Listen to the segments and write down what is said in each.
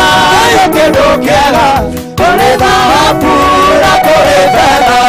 Maria kendo kiega kore dhahabu na kore fedha.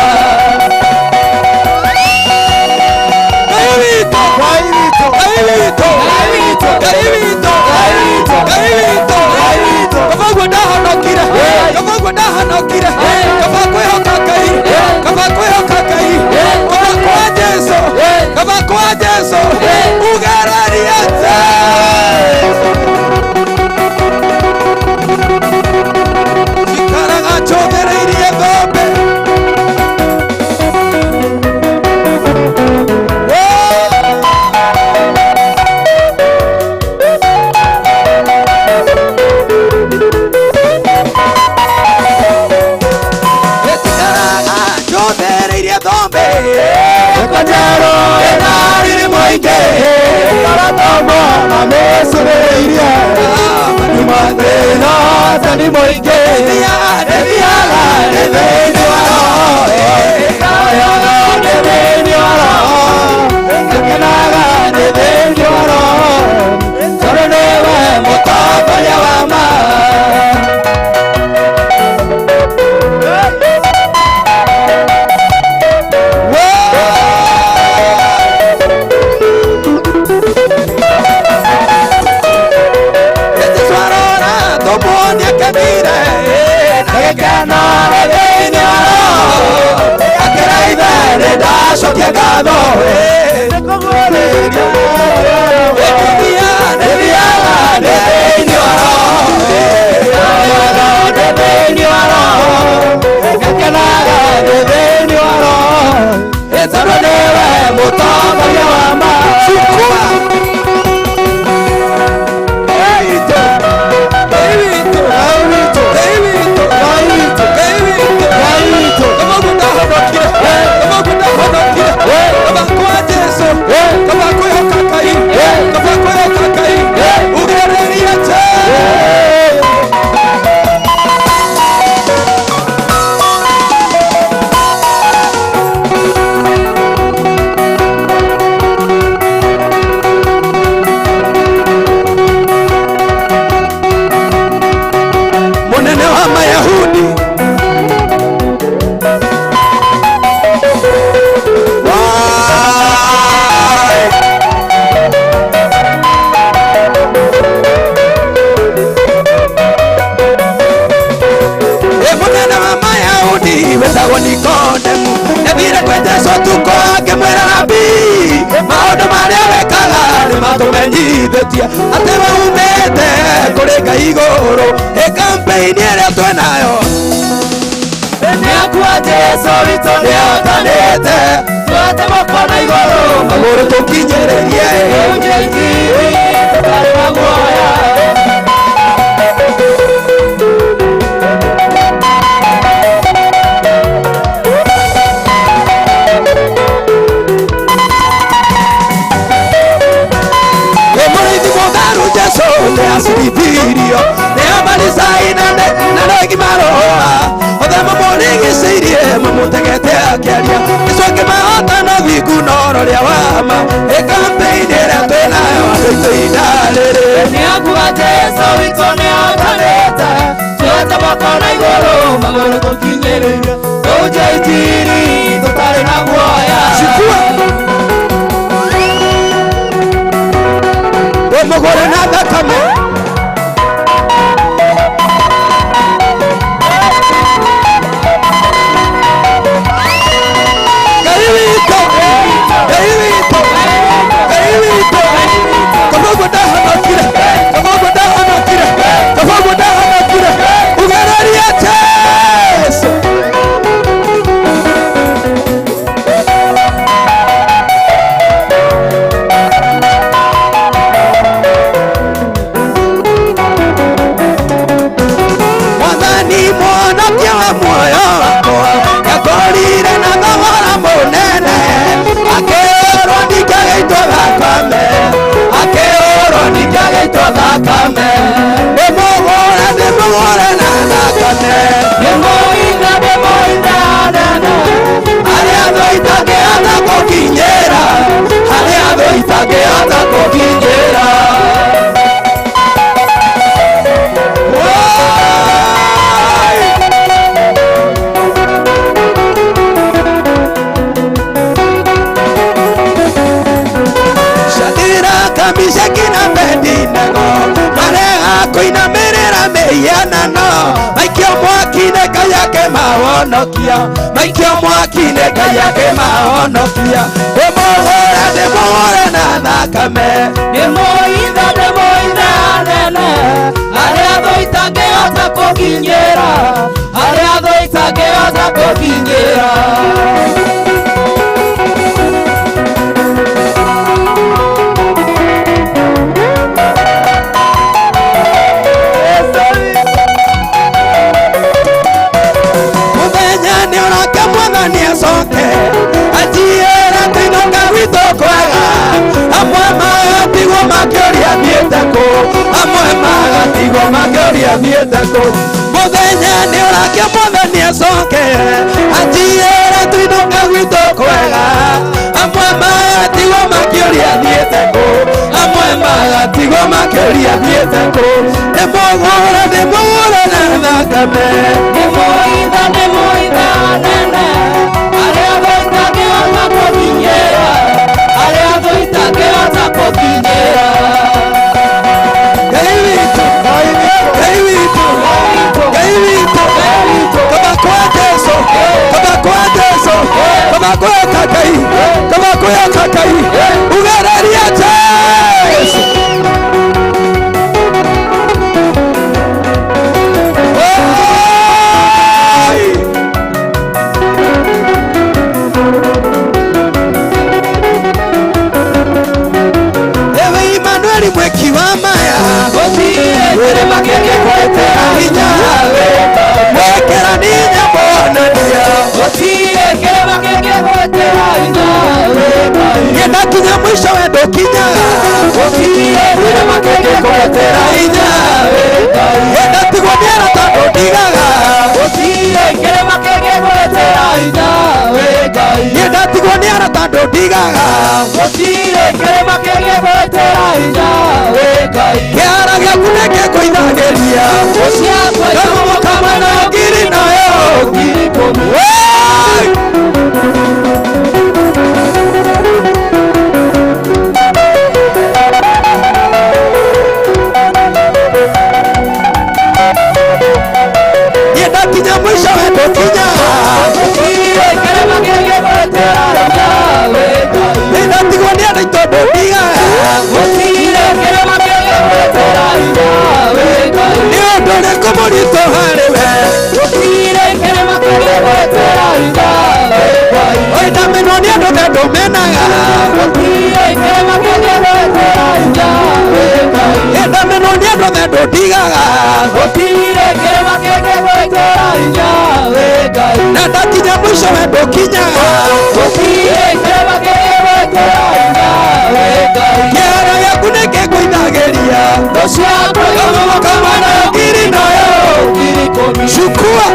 Ateba umete kurega igoro e campaign ere twenayo Nyakuwa Jesu vitone atanete Tuate makona igoro magoro tukinyererie Unjeitiri tukari maguaya Ne asiribirio ne amaliza inane na negimaroa odemo moringi sirie mamutegete akeria isoke maota na vigunoro ria wama e campaign era twenayo ito idalere ni akuwa Jesu vitone ataneta tuata bakona igoro magoro tukinyereria oje itiri tutare na guaya sikua Mogore na dakame Gaivito Kafogo da hanakira Ugarari ates Whoa! akĩmahonokia, maikio mwaki-inĩ Ngai akĩmahonokia. Ndĩmũhũre na thakame, ndĩmũithe nene, arĩa thũ itangĩhota kũkinyĩra, arĩa thũ itangĩhota kũkinyĩra. Mũthenya nĩũrake Mwathani acoke, anjĩre atĩ inũka gwitũ kwega. Amwe magatigwo makĩũria thiĩte kũ, amwe magatigwo makĩũria thiĩte kũ. Mũthenya nĩũrake Mwathani acoke, anjĩre atĩ inũka gwitũ kwega. Amwe magatigwo makĩũria thiĩte kũ, amwe magatigwo makĩũria thiĩte kũ. Ndĩmũhũre na thakame, ndĩmũithe nene, arĩa thũ itangĩhota kũkinyĩra, arĩa thũ itangĩhota kũkinyĩra. Ngai witũ, Ngai witũ, Ngai witũ, kaba kwa Jesũ, kaba kwa Jesũ, kaba kwa Kakai, kaba kwa Kakai, ugereria Jesũ. Mweki wa maya Gũtirĩ kĩrĩma kĩngĩgwĩtĩra hinya wekera ninya monania, gũtirĩ kĩrĩma kĩngĩgwĩtĩra hinya nĩndakinya mũico we ndũkinyaga, gũtirĩ kĩrĩma kĩngĩgwĩtĩra hinya nĩndatigwo nĩ arata ndũndigaga, gũtirĩ kĩrĩma kĩngĩgwĩtĩra hinya nĩndatigwo nĩ arata ndũndigaga, gũtirĩ kĩrĩma kĩngĩgwĩtĩra hinya kĩara gĩaku nĩgĩkũinagĩria, kamũkama na ngiri nayo ngiri ikũmi. nĩndakinya mũico we ndũkinyaga, Gũtirĩ kĩrĩma kĩngĩgwĩtĩra hinya nĩndatigwo nĩ andũ aitũ ndũndigaga, gũtirĩ kĩrĩma kĩngĩgwĩtĩra hinya nĩ ũndũ ũrĩkũ mũritũ harĩ we, gũtirĩ kĩrĩma kĩngĩgwĩtĩra hinya oi ndamenwo nĩ andũ na ndũmenaga, gũtirĩ kĩrĩma kĩngĩgwĩtĩra hinya ndamenwo nĩ andũ na ndũndigaga, gũtirĩ kĩrĩma kĩngĩgwĩtĩra hinya na ndakinya mũico we ndũkinyaga, gũtirĩ kĩrĩma kĩngĩgwĩtĩra hinya kĩara gĩaku nĩgĩkũinagĩria, kamũkama na ngiri nayo ngiri ikũmi. chukua.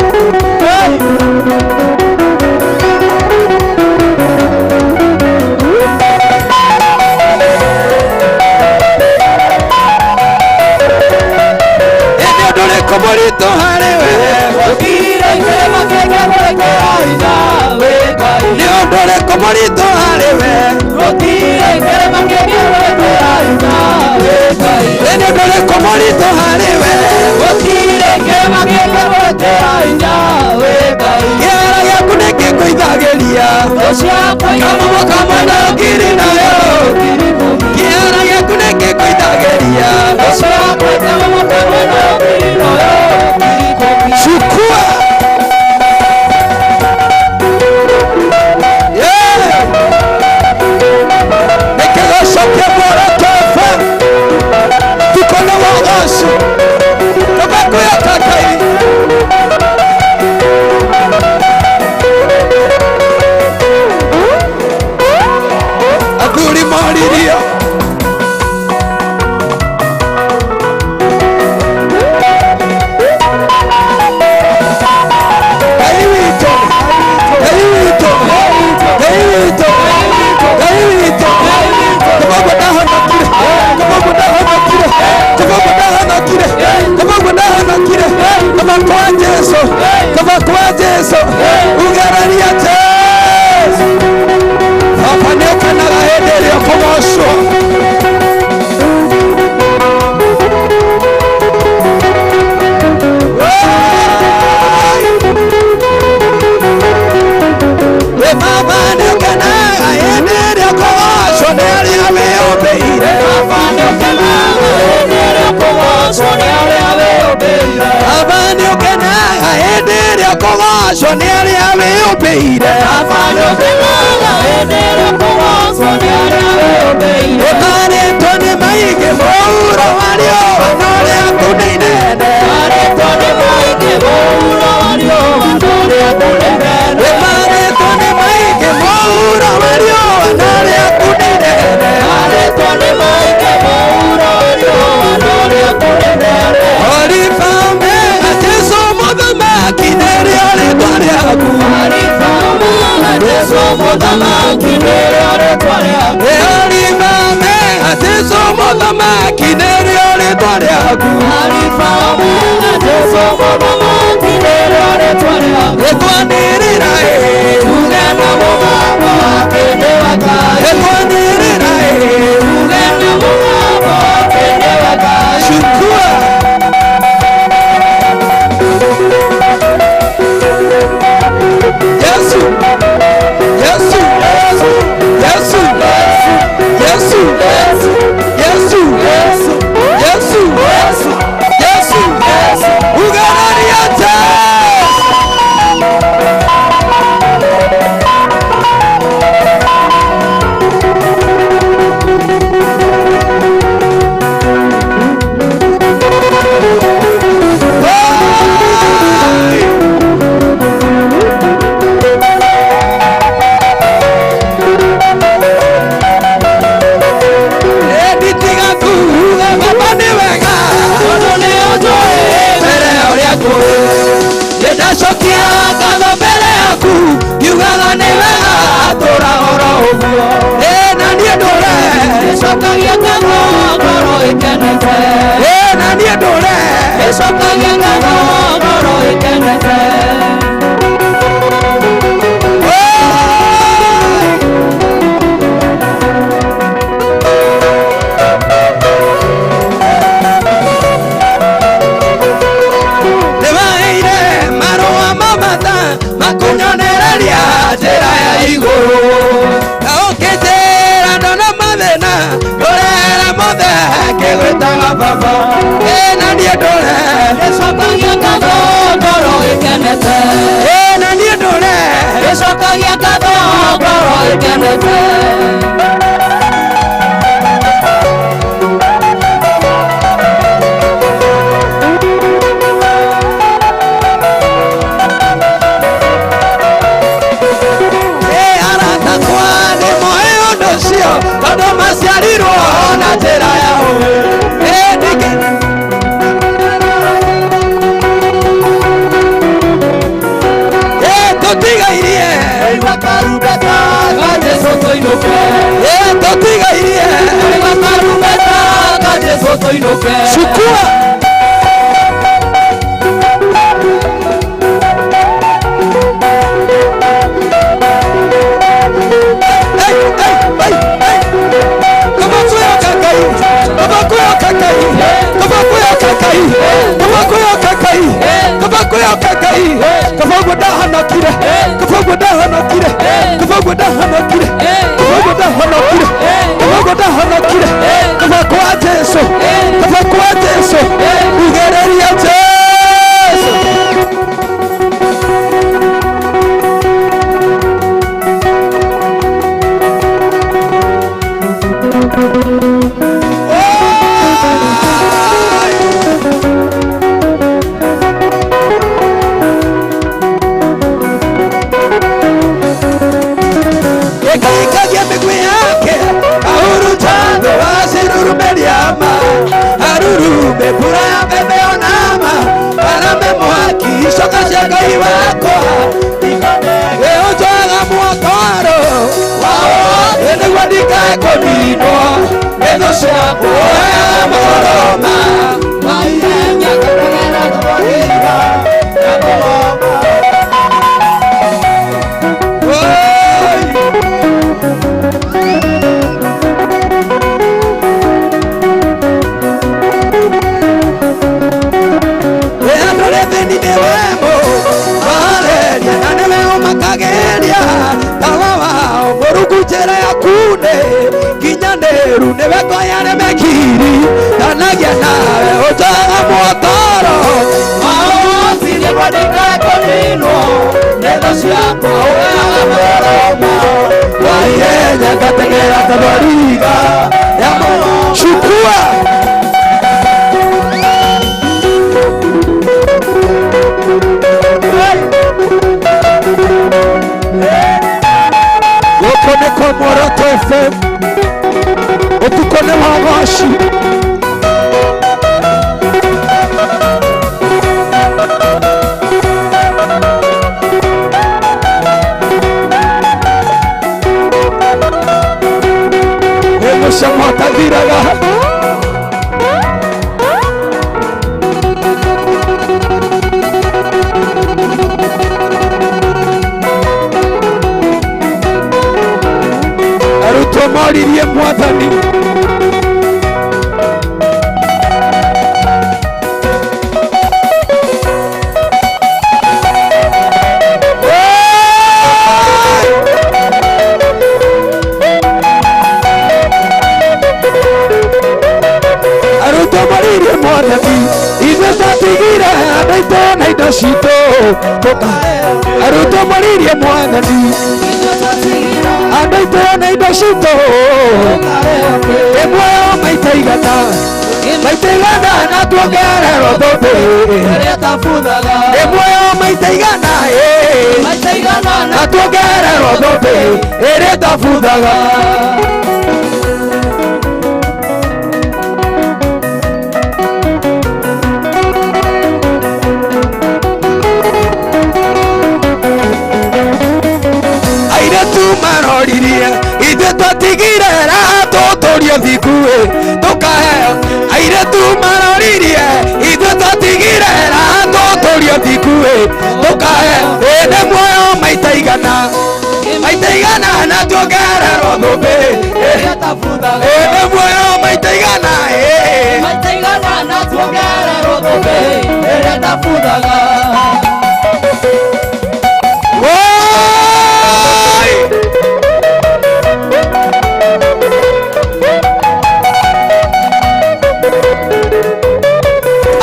Nĩ ũndũ ũrĩkũ mũritũ harĩ we, Gũtirĩ kĩrĩma kĩngĩgwĩtĩra hinya nĩ ũndũ ũrĩkũ mũritũ harĩ we, gũtirĩ kĩrĩma kĩngĩgwĩtĩra hinya nĩ ũndũ ũrĩkũ mũritũ harĩ we, gũtirĩ kĩrĩma kĩngĩgwĩtĩra hinya kĩara gĩaku nĩgĩkũinagĩria, kamũkama na ngiri nayo, kĩara gĩaku nĩgĩkũinagĩria, chukua. Nikĩgoco kĩmwara toba, tuko na wagoco, kama kwĩya Kakai. kuwashwo nĩ arĩa wĩyũmbĩire ũtarĩtwo nĩ maingĩ mũhuro warĩo na ũrĩa kũnĩ inene ũtarĩtwo nĩ maingĩ mũhuro warĩo na ũrĩa kũnĩ inene orifame ateso mũthamaki nĩrĩo rĩtwa rĩaku orifame ateso mũthamaki nĩrĩo rĩtwa rĩaku orifame ateso mũthamaki nĩrĩo rĩtwa rĩaku orifame ateso mũthamaki nĩrĩo rĩtwa rĩaku rĩtwanĩrĩra ugana mũgambo wakĩndĩ wakai rĩtwanĩrĩra ugana mũgambo wakĩndĩ wakai shukua Yesu Yesu Yesu Yesu Yesu Yesu Yesu Yesu Yesu ugarariate Shokia kando mbele yaku yugaga ni wega atura horo uguo na nie ndure shokagia kando ngoro ikenete na nie ndure shokagia kando ngoro ikenete makunyonereria njĩra ya igũrũ ũkĩnjĩra ndona mathĩna ndũrera mothe ngĩgwĩtaga baba na niĩ ndũre gĩcokagia ngatho ngoro ĩkenete na niĩ ndũre gĩcokagia ngatho ngoro ĩkenete tondũ maciarirwo na njĩra ya ũũgĩ tũtigairie karumbeta ka Jesũ tũinũke tũtigairie karumbeta ka Jesũ tũinũke cukua Ngai wakwa ũnjoyaga mwakaro nĩguo ndikae kũninwo nĩ thũ ciakwa woyaga moroma maihenya kategera tũhiga na kũgoma kinyanĩru nĩwe koyane mekiri ndanagia nawe ũnjoyaga mwakaro maũcirie ndikae kũninwo siako wewe Waiye kategera tabariga Yamo chukua Wokone kwa Morato FM Otukone wawashi Shamata viraga Aruto moririe mwathani Shito Aruto maririe mwathani Andaito na indo cito Emwoyo maitaigana na tuongererwo thũmbĩ Emwoyo maitaigana na tuongererwo thũmbĩ ĩrĩa tabuthaga maroririe ithe twatigire raha tũtũrio thikuĩ tũkaheo aire tu maroririe ithe twatigire raha tũtũrio thikuĩ tũkaheo ĩndĩ muoyo maitaigana na tuongererwo thũmbĩ ĩndĩ muoyo maitaigana na tuongererwo thũmbĩ ĩrĩa tabuthaga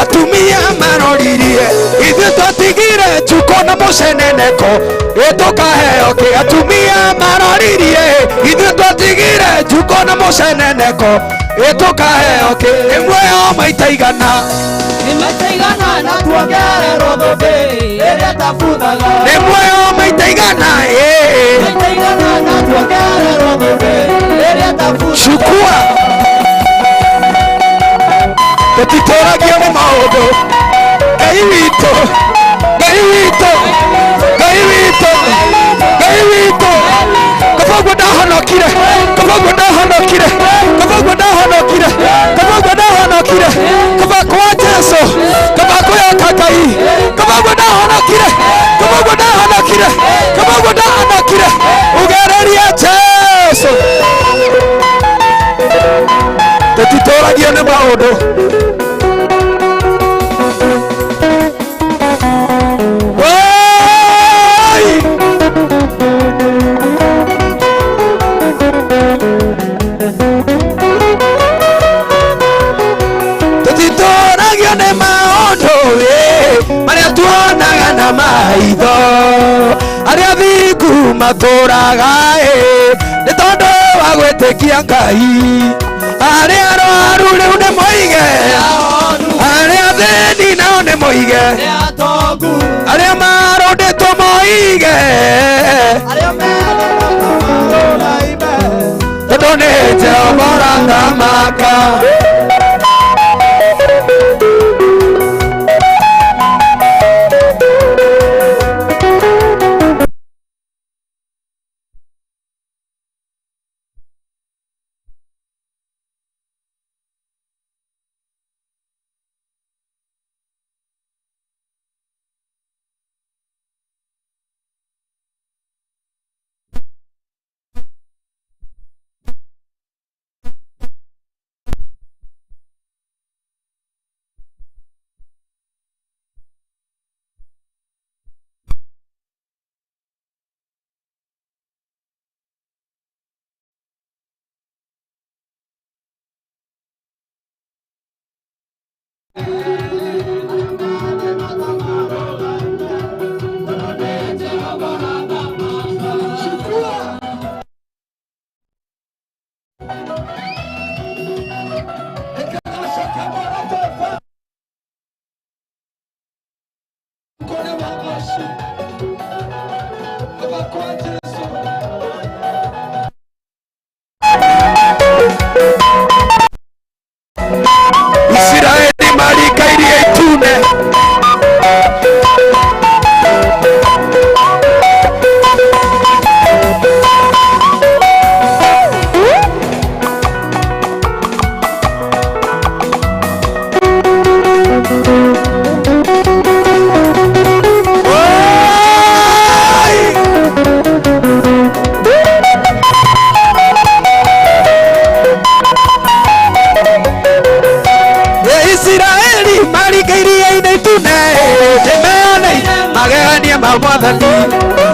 Atumia maroririe ithe twatigire njuko na mũceneneko ĩtũkaheo kĩ atumia maroririe ithe twatigire njuko na mũceneneko ĩtũkaheo kĩ muoyo maitaigana na tuongererwo thũmbĩ ĩrĩa tabuthaga muoyo maitaigana na tuongererwo thũmbĩ ĩrĩa tabuthaga chukua tutitũragio nĩ maũndũ Ngai witũ kaboguo ndahonokire kaba kwa Jesu kaba kuyoka Ngai kaboguo ndahonokire ugereria Jesu tutitũragio nĩ maũndũ Maria tuonaga na maitho aria thingu matũraga nĩ tondũ wa gwĩtĩkia Ngai aria arwaru rĩu nĩ moige aria thĩni nao nĩ moige aria marũndĩtwo moige tondũ nĩ Jehova ũrathamaka Israeli marikairie itune Mwathani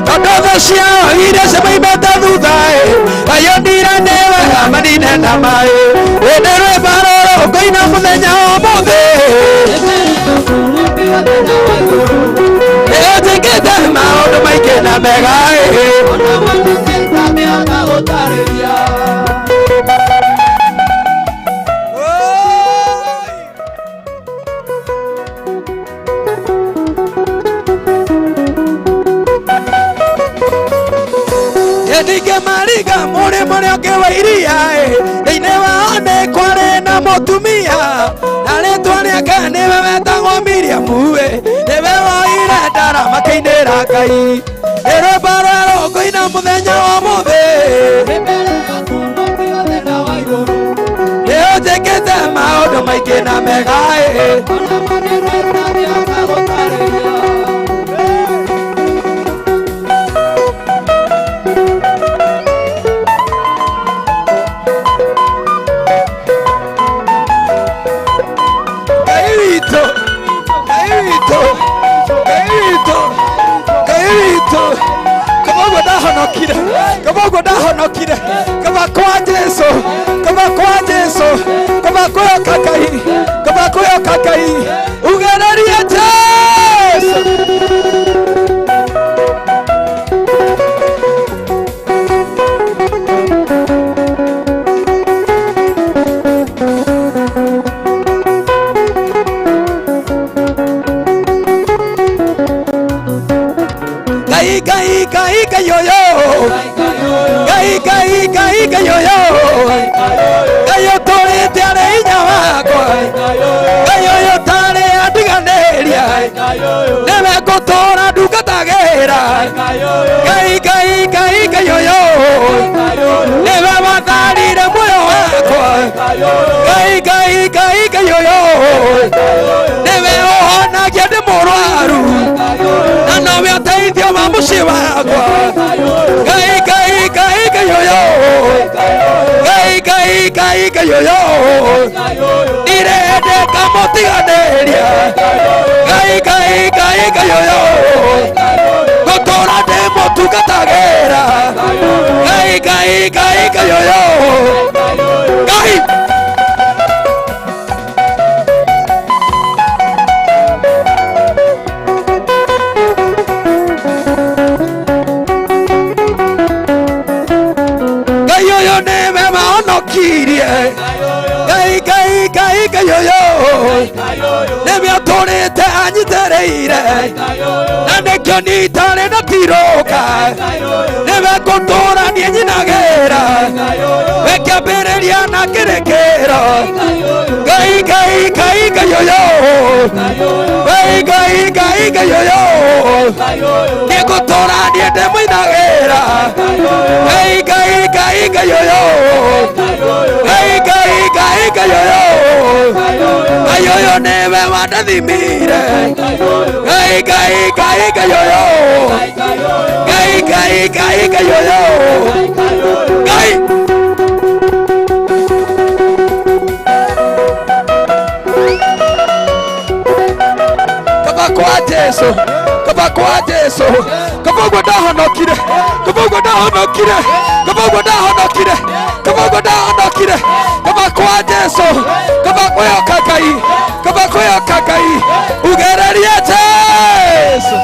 tondu tha ciao iria cimaimĩte thutha ayo ndirane wega manine na mai ĩndĩ rwĩmbo rũrũ ngũina mũthenya ũmũthĩ nĩũnjĩkĩte maũndũ maingĩ na mega Ndige mariga mũrĩ ũngĩ wa iria thĩinĩ wao nĩ kwarĩ na mũtumia na rĩtwa rĩake nĩwe wetagwo Miriamu nĩwe woire ndara makĩinĩra Ngai rwĩmbo rwerũ ngũina mũthenya wa ũmũthĩ nĩũnjĩkĩte maũndũ maingĩ na mega Kamogo ndahonokire kaba kwa Jesu kaba kuoka Ngai ugererie Jesu Gai yo yo gai yo yo gai yo tore tare inya wakwa gai yo tare adiganeria neme kotora dukatagera gai yo yo neme watarire moyo wakwa gai yo yo neme ohona gede morwaru na no me ateithio wa muci wakwa gai yo yo gai yo yo irende kamotiganeria gai yo yo gotora demo tugatagera gai yo yo gai gai yo yo neme atorete anyitereire na nekio nitare na tiroka neme kotora nie nyinagera wekiambĩrĩria na kĩrĩkĩro gai yo yo gai yo yo nĩngũtũra nie ndĩmũinagĩra gai yo yo gai yo yo ayoyo nĩwe wandathimire gai yo yo gai yo yo gai kaba kwa Jesu kabogo ndahonokire kaba kwa Jesu kaba kuoka Ngai ugererie Jesu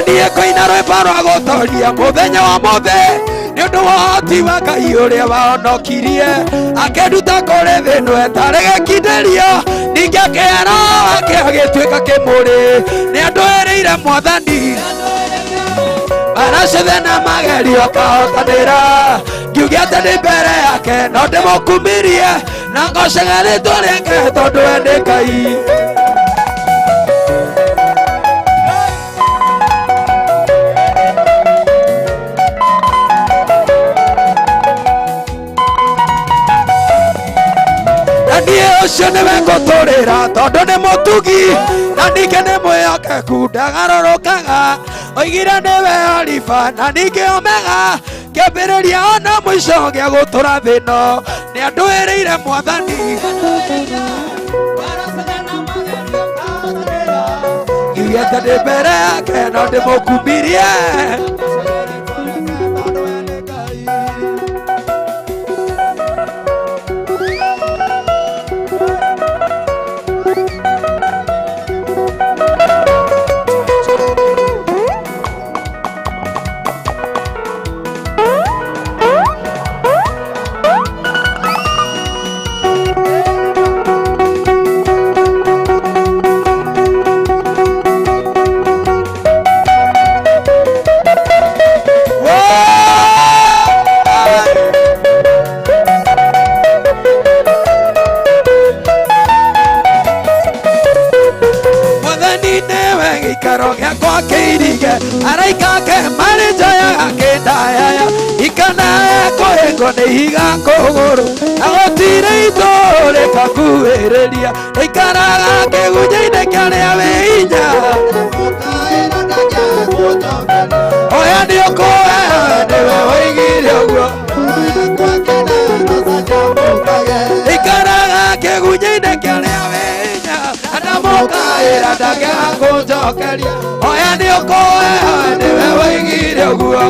niä kå ina rwä rwa gå toria må thenya wa må thä nä å ndå wa hoti wa Ngai å rä a wahonokirie akenduta kå rä thä no etarä gä kindä rio ningä akä era ake agä tuä ka kä må rä nä andå ä rä ire mwathani aracethe na magerio akahotanä ra ngiuge atä nä mbere yake no ndä må kumirie na ngocega rä two rä ake tondå we nä Ngai. niä å cio nä we ngå tå rä ra tondå nä må tugi na ningä nä mwä hokeku ndagarå rå kaga oigire nä we Oliva na ningä omega kä ambä rä ria ona må ico gä a gå tå ra thä no nä andå ä rä ire mwathani ngiuge atä ndä mbere yake no ndä må kumbirie gĩikaro gĩakwa kĩirige araikake marĩ njoya gakĩndayaya ikanae kũhĩngwo nĩ ihiga kũgũrũ na gũtirĩ itũ rĩkakuhĩrĩria ikaraga kĩgunyĩ-inĩ kĩarĩa wĩ hinya oya nĩ ũkũhe nĩwe woigire ũguo ikaraga kĩgunyĩ-inĩ kĩarĩa wĩ hinya ndamukaĩra ndangĩaga kũnjokeria oya nĩ ũkũhe nĩwe woigire ũguo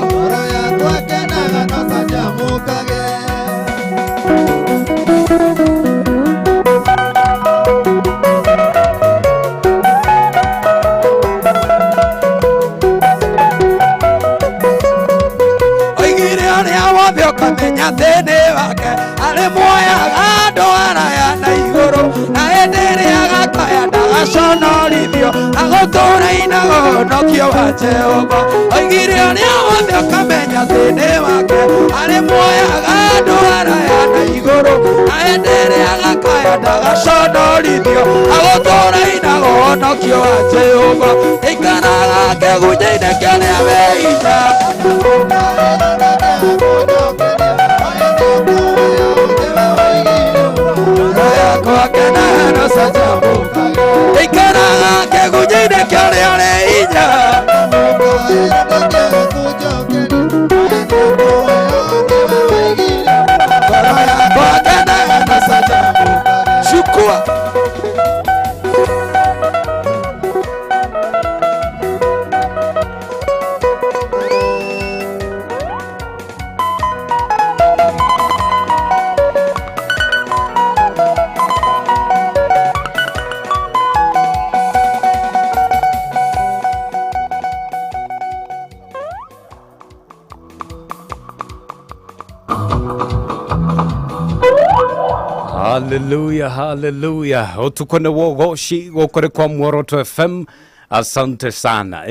ũkamenya thĩinĩ wake arĩ muoyaga andũ araya na igũrũ na hĩndĩ ĩrĩa gakaya ndagaconorithio agũtũũra inagũnokio wa Jehova oigire ũrĩa wothe ũkamenya thĩinĩ wake arĩ muoyaga andũ araya na igũrũ na hĩndĩ ĩrĩa gakaya ndagaconorithio agũtũũra inagũnokio wa Jehova ikaraga kĩgunyĩ-inĩ kĩarĩa wĩ hinya ikaraga kĩgunyĩ-inĩ kĩarĩa wĩ hinya ngoro yakwa kenaga na canjamũka cukua Hallelujah, hallelujah. Utukone wogoshi gukore kwa Muoroto FM. Asante sana.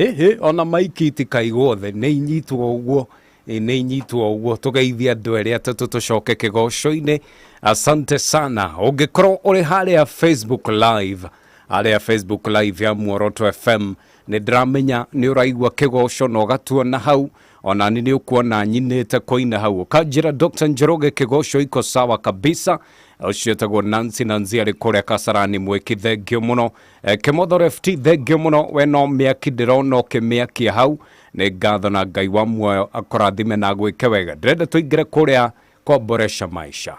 Ona maiki itikaigwo the nĩ inyitwo ũguo. Nĩ inyitwo ũguo tugeithia andũ erĩa tucoke kĩgoco-inĩ. Asante sana. Ũngĩkorwo ũrĩ harĩa Facebook live. Harĩa Facebook live ya Muoroto FM. Nĩ ndĩramenya nĩ ũraigua kĩgoco na ũgatuona hau. Ona nini ukuona nyinĩte kũina hau. Kanjĩra Dr. Njoroge kĩgoco iko sawa kabisa. Ucio etagwo Nancy arĩ kũrĩa Kasarani Mwĩki thengio mũno. Kĩmotho FT thengio mũno we no mĩaki ndĩrona ũkĩmĩakia hau. Nĩ ngatho na Ngai wa muoyo akũrathime na gwĩke wega. Ndĩrenda tũingĩre kũrĩa kwa Boresha Maisha.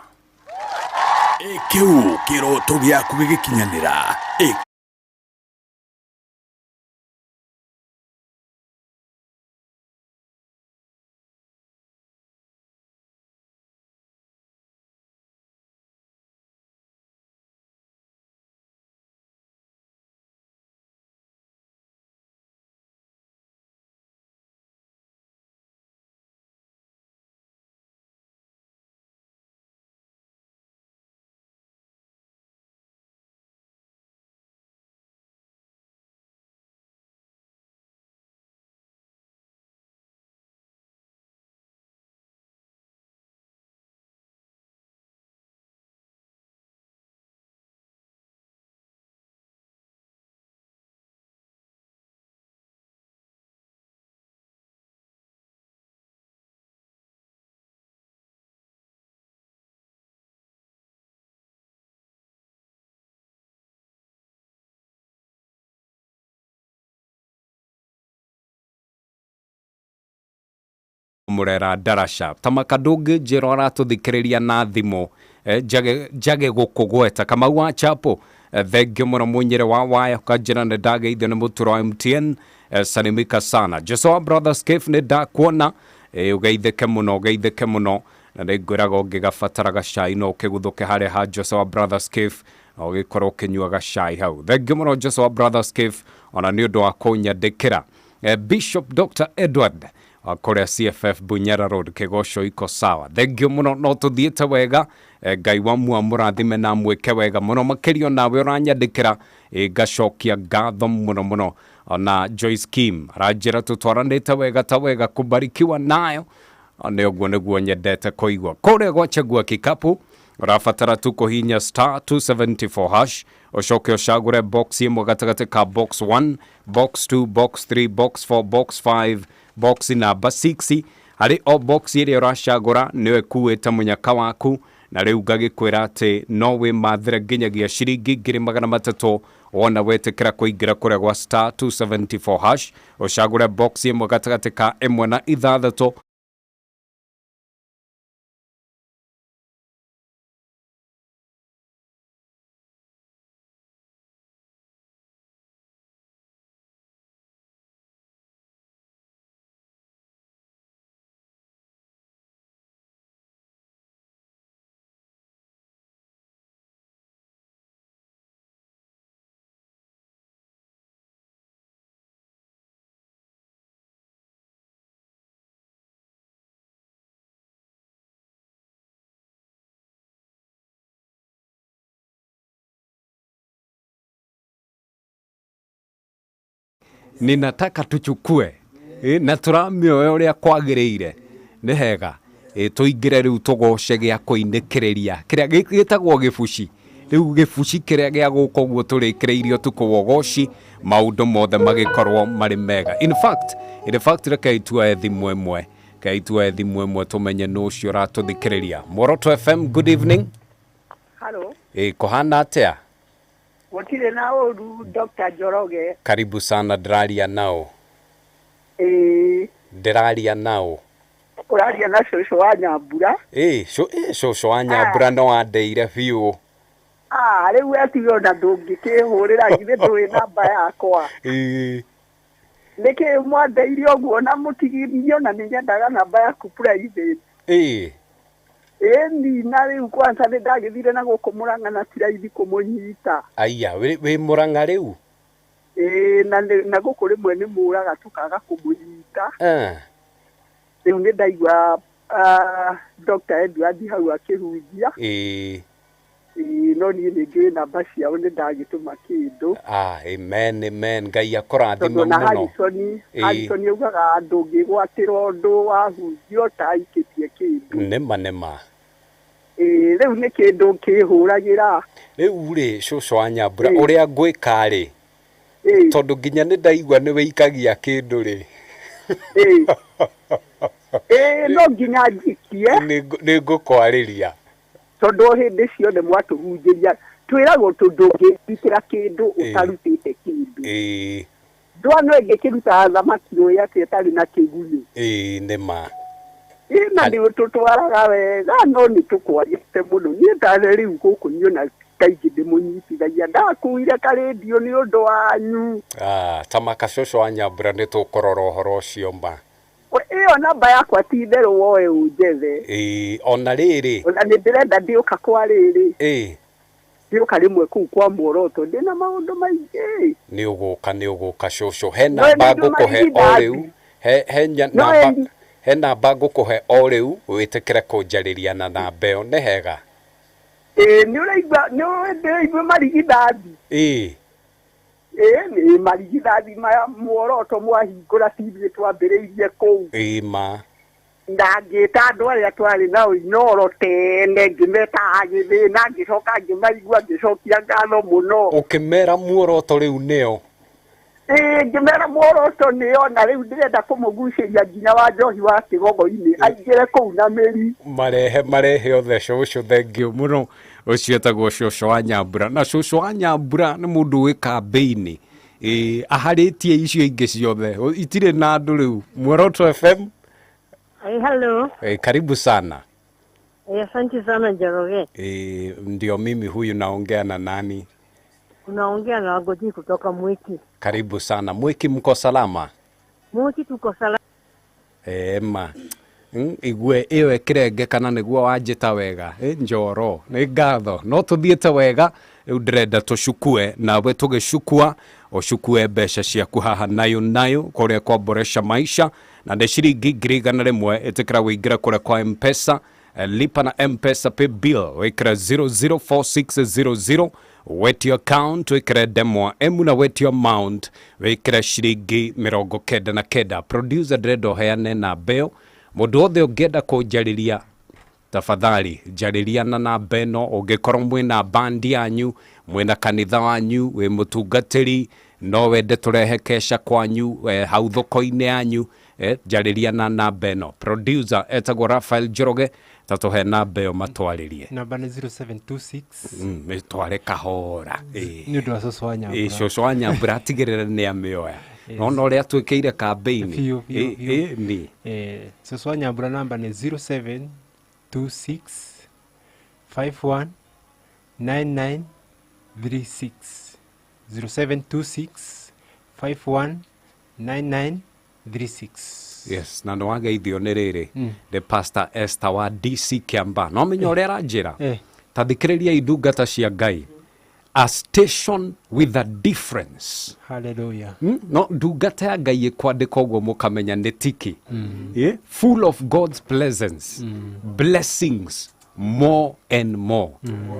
Kĩu kĩroto gĩaku gĩgĩkinyanĩra. Murera Darasha tamakadungi njiro aratuthikiriria na thimu jage gukugweta kama wa chapo thengio muno munyire wa waya kanjira ne dageithio ni muturo wa MTN salimika sana Joshua Brothers Cafe ne ndakuona ugeithike muno na nĩngwĩraga ũngĩgabatara gacai no ũkĩguthũke harĩa ha Joshua Brothers Cafe na ũgĩkorwo ũkĩnyua gacai hau thengiũ mũno Joshua Brothers Cafe ona nĩ ũndũ wa kũnyandĩkĩra Bishop Dr. Edward kũrĩa CFF Bunyara Road Kĩgoco iko sawa thengiũ mũno no tũthiĩte wega Ngai wa mũrathime na mwĩke wega mũno makĩria nawe ũranyandĩkĩra ngacokia ngatho mũno ona Joyce Kim aranjĩra tũtwaranĩte wega ta wega kubarikiwa nayo ane ogwo nĩguo nyendete kũigua kũrĩa gwachagua kikapu rafatara tu kũhinya *274# ucoke ucagũre box imwe gatagatĩ ka box 1 box 2 box 3 box 4 box 5 box number 6 harĩ o box ĩrĩa ũracagũra nĩwe kuĩte mũnyaka waku na rĩu ngagĩkwĩra atĩ no wĩmathĩre nginyagia ciringi 300 wona wetĩkĩra kũingĩra kũrĩa gwa *274# ucagũre box imwe gatagatĩ ka 1 na 6 ninataka tuchukue na turamioyo ũrĩa kwagĩrĩire nĩ hega tuingĩre rĩu tũgoce gĩa kũinĩkĩrĩria kĩrĩa gĩtagwo gĩbuci rĩu gĩbuci kĩrĩa gĩa gũkũ ũguo tũrĩkĩrĩirio tukogoci maũndũ mothe magĩkorwo marĩ mega in fact reke itue thimũ ĩmwe tũmenye nũ ũcio ũratũthikĩrĩria Moroto FM good evening Hello kũhana atĩa Wakile na oru Dr. Joroge. Karibu sana Draria nao. Draria nao. Uraria na shosho wa Nyambura. Shosho wa Nyambura no adeire biũ. Rĩu ationa ndũngĩkĩhũrĩra githĩ ndũrĩ namba yakwa. Nĩkĩ mwandeire ũguo na mũtigirio na nĩnyendaga namba yaku private. Ni na rĩu kwanza ndagĩthire na gũkũ Mũrang'a na tiraithi kũmũnyita. Aya wĩ Mũrang'a rĩu? Na gũkũ rĩmwe nĩ mũraga tũkaga kũmũnyita. Rĩu nĩ ndaigua Dr. Edward hau akĩhunjia. No niĩ nĩngĩ namba ciao nĩ ndagĩtũma kĩndũ. Amen Ngai akũrathime mũno. Harrison augaga ndũngĩgwatĩra ũndũ wahunjio ta aikĩtie kĩndũ. Nĩma rĩu nĩ kĩndũ kĩhũragĩra rĩu rĩ cũcũ wa Nyambura ũrĩa ngwĩka rĩ tondũ nginya nĩ ndaigua nĩ wĩikagia kĩndũ rĩ no nginya njikie nĩ ngũkwarĩria tondũ hĩndĩ ciothe mwatũhunjĩria twĩragwo ndũngĩrutĩra kĩndũ ũtarutĩte kĩndũ ndwano ĩngĩkĩruta thamaki rũĩ atĩ ĩtarĩ na kĩgunyũ nĩma na nĩ tũtwaraga wega no nĩ tũkwarĩte mũno niĩ ndarĩ rĩu gũkũ niona kaingĩ ndĩmũnyitithagia ndakuire karĩndio nĩ ũndũ wanyu tamaka cũcũ wa Nyambura nĩ tũkũrora ũhoro ũcio mba ĩyo namba yakwa ti itherũ woe ũnjethe ona rĩrĩ ona nĩ ndĩrenda ndĩũka kwa rĩrĩ ndĩũka rĩmwe kũu kwa Muoroto ndĩna maũndũ maingĩ nĩ ũgũka cũcũ he namba ngũkũhe o rĩu he namba ngũkũhe o rĩu wĩtĩkĩre kũnjarĩria na namba ĩyo nĩ hega nĩ ndĩraigua marigithathi nĩ marigithathi ma Muoroto mwahingũra TV twambĩrĩirie kũu ma ndangĩta andũ arĩa twarĩ nao Inoro tene ngĩmeta agĩthĩna ngĩcoka ngĩmaigua ngĩcokia ngatho mũno ũkĩmera Muoroto rĩu nĩo ngĩmera Muoroto nĩo na rĩu ndĩrenda kũmũgucĩria nginya wa Njohi wa Kĩgogo-inĩ aingĩre kũu na mĩri marehe othe cũcũ thengiũ mũno ũcio etagwo cũcũ wa Nyambura na cũcũ wa Nyambura nĩ mũndũ wĩ kambĩ-inĩ aharĩtie icio ingĩ ciothe itirĩ na andũ rĩu Muoroto FM Hello. Karibu sana. Asante sana Njoroge. Ndio mimi huyu naongea na nani? Unaongea na Wagoti kutoka Mwiki. Karibu sana. Mwiki mko salama? Mwiki tuko salama. Ma. Igwe iwe kirenge kana niguo wanjita wega. Njoro. Ni ngatho. No tuthiete wega. Ndrenda tucukue nawe tugicukua ucukue mbeca ciaku haha nayo kuria kwamboresha maisha na nĩ ciringi 100 itikira wĩingĩra kuria kwa M-Pesa lipa na M-Pesa pay bill wĩkĩra 004600 wetio account wĩkĩra demwa emu na wetio amount wĩkĩra ciringi 99 producer ndĩrenda ũheane namba ĩyo mũndũ wothe ũngĩenda kũnjarĩria tafadhali njariria na namba ĩno ũngĩkorwo mwĩna bandi yanyu mwĩna kanitha wanyu wĩ mũtungatĩri no wende tũrehe kesha kwanyu hau thoko-inĩ yanyu njariria na namba ĩno producer etagwo Raphael Njoroge tatũhe namba ĩyo matwarĩrie namba nĩ 0726 mĩtware kahora nĩ ũndũ wa cũcũ wa Nyambura cũcũ wa Nyambura atigĩrĩre nĩ amĩoya no ũrĩa twĩkĩire campaign ni cũcũ wa Nyambura namba nĩ 0726 51 9936 0726 51 9936. Yes, na nĩwageithio nĩ rĩrĩ the pastor Esther wa DC Kiamba no menyo ũrĩa aranjĩra tathikĩrĩria indungata cia Ngai a station with a difference. Hallelujah. No ndungata ya Ngai ikwandĩka ũguo mũkamenya nĩ tiki full of God's presence blessings more and more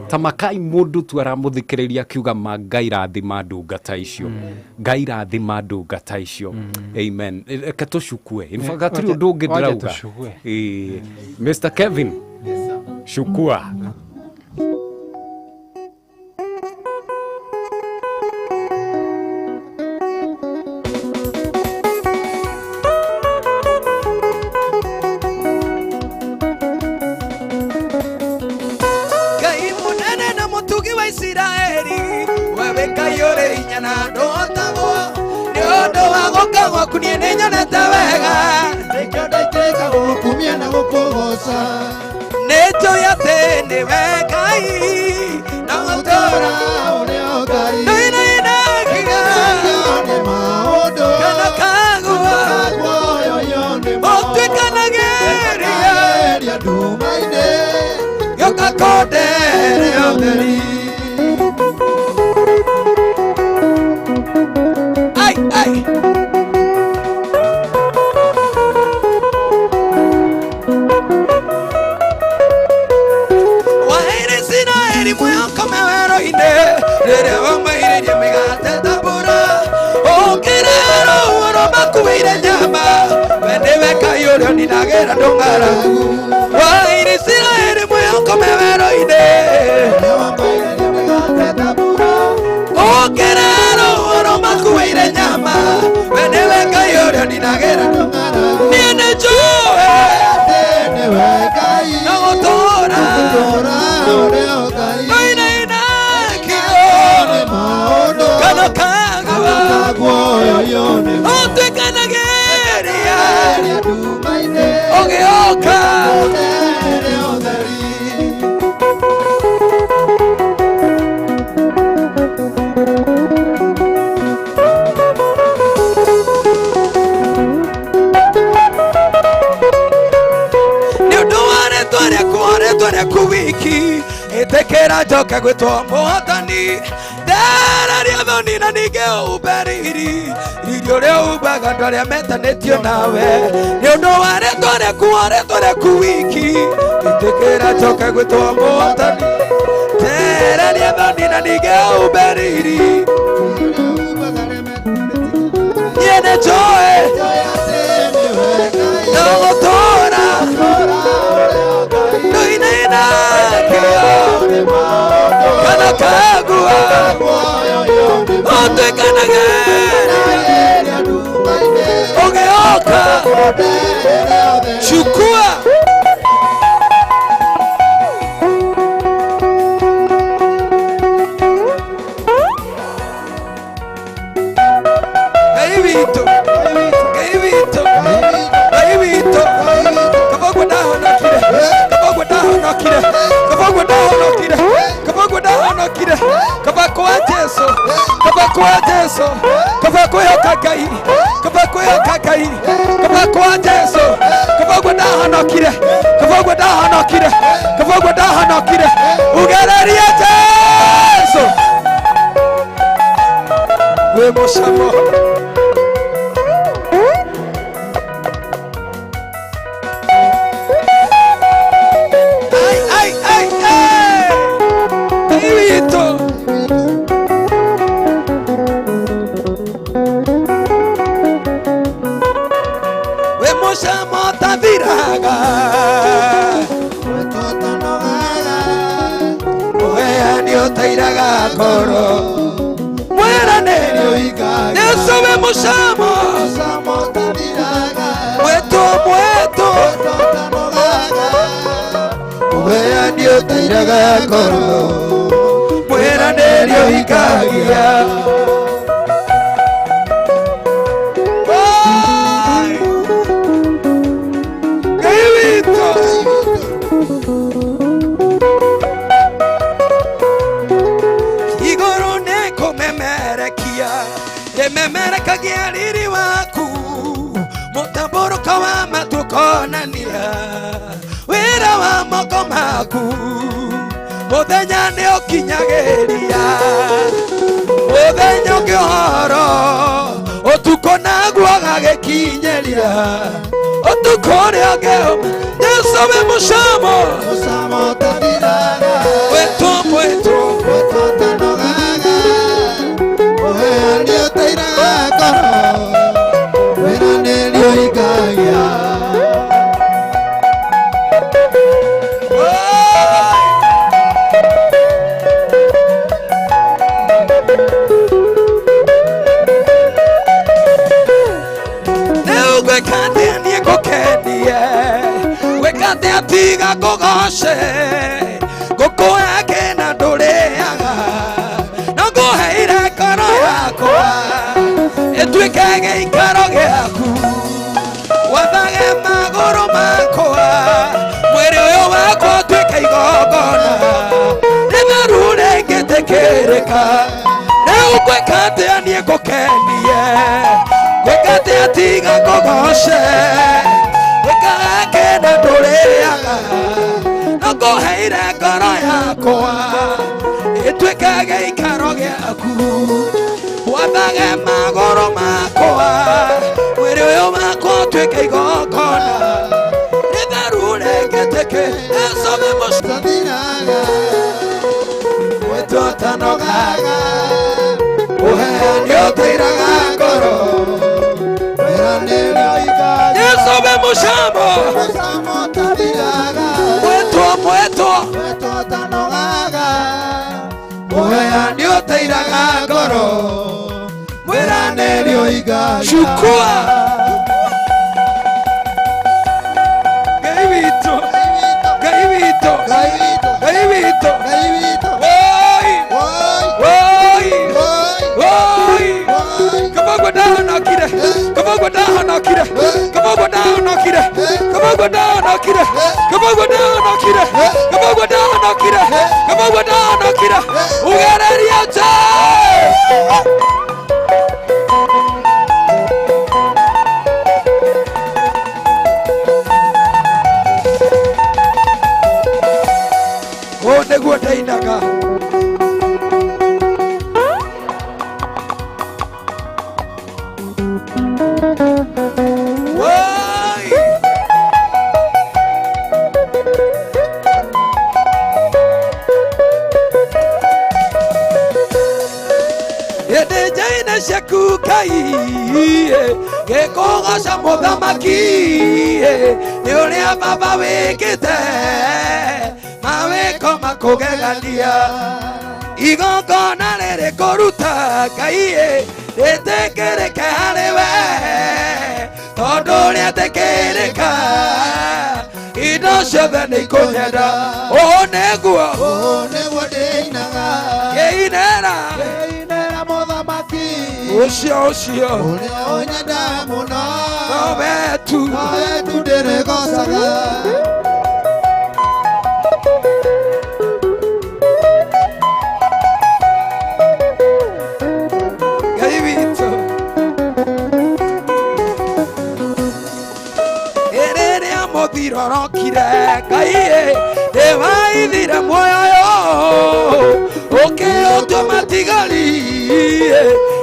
tamakai mundu tu aramũthikĩrĩria akiuga ma Ngai rathima ndungata icio Ngai rathima ndungata icio amen reke tũcukue in fact atiri ũndũ ũngĩ ndĩrauga Mr. Kevin shukua Neto ya tene wekai na motora ole ogai na kiga ne maodo kana kagwa otu kana geria dumaide yoka kode ogari ai Ninagera dongara wa irisira ere moyo komevero ide o kerero oro makuire nyama wenewe kayore ninagera dongara niene joe wenewe kai na otora ore okai ina kiore maodo kana kagwa yone o te kanageria ogeoka Tore kuwiki itekera joka gwitwo muhotani ndararia thoni na nige uberiri irio ria ubaga ndoria metanitio nawe ni undu wa tore kuwiki itekera joka gwitwo muhotani ndararia thoni na nige uberiri yene joe no tora kana kagua ote kana gere ogeoka chukua Gaivito Jesu kaba kwĩhoka Ngai kaba kwĩhoka Ngai kaba kwa Jesu kaba guo ndahonokire kaba guo ndahonokire kaba guo ndahonokire ugererie Jesu we mũcamo Musamo mweto wea ndio tairaga koro mwera nerio ikagia igoro neko memerekia memerekagia riri waku mutamburuko wa matukonania wira wa moko maku muthenya ni ukinyagiria muthenya ukihoro utuko naguo gagikinyeria utuko ria ngeo Yesu we mucamo tathiraga wetu tanogaga ndio tairaga koro wera nerio ikagia wekate nie gukendie wekate atiga ngugoshe ngukwake na nduriaga no nguheire ngoro yakwa ituike giikaro giaku wathage maguru makwa mwiri uyu wakwa utuike igongona ritheru ringitikiririka riu ngwikate nie ngukendie wekate atiga ngugoshe wekake na nduriaga no nguheire ngoro yakwa ituike giikaro giaku wathage magoro makwa mwiri uyu wakwa utuike igongona ritheru ringitike Yesu we mucamo wetu tanogaga uheani utairaga ngoro Yesu we mucamo wetu tanogaga uheani utairaga ngoro mwiranĩrio igaga chukua Ngai witũ kabagwo ndahonokire kabagwo ndahonokire kabagwo ndahonokire kabagwo ndahonokire kabagwo ndahonokire kabagwo ndahonokire kabagwo ndahonokire ugererie o nĩguo ndainaga ciaku Ngai gĩkũgoca mũthamaki nĩ ũrĩa baba wĩkĩte mawĩko makũgegania igongona rĩrĩ kũruta Ngai rĩtĩkĩrĩke harĩ we tondũ rĩetĩkĩrĩka indo ciothe nĩ ikũnyenda ũũ nĩguo ndĩinaga ngĩinĩra ucio uria unyenda muno no wetu ndirigocaga Ngai muthiro rokire Ngai niwaithire muoyo ukiutua matigari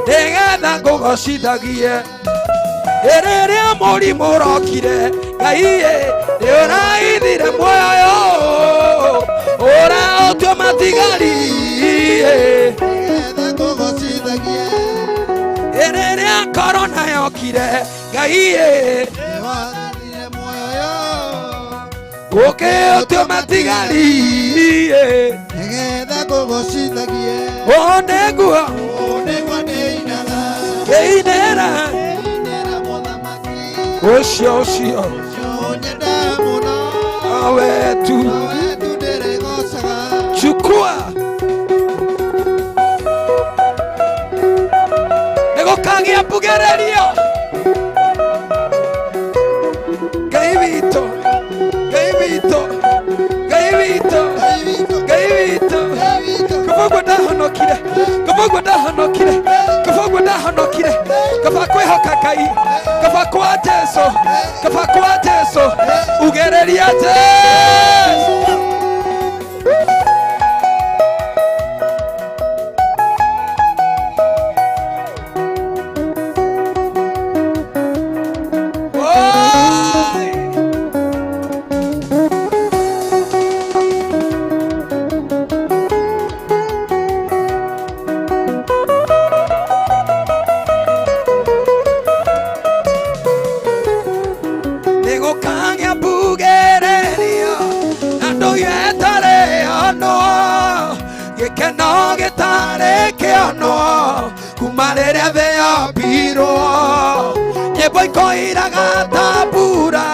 nigetha ngugocithagie rĩrĩa mũrimũ ũrokire Ngai nĩũraithire muoyo ũrautua matigari nigetha ngũgocithagie rĩrĩa korona yokire Ngai nĩwathire muoyo ũkĩũtua matigari nigetha ngũgocithagie nĩguo ngĩinĩra ũcio wetu chukua nĩgũkagĩa mbugĩrĩrio Ngai witũ Ngai witũ Ngai witũ Ngai witũ kabagwo ndahonokire kabagwo ndahonokire kabagwo ndahonokire kaba kwĩhoka Ngai kaba kwa Jesũ kaba kwa Jesũ ugereria Jesũ kumarĩrĩa thĩ yombirwo nyĩmbo ikoiraga ta mbura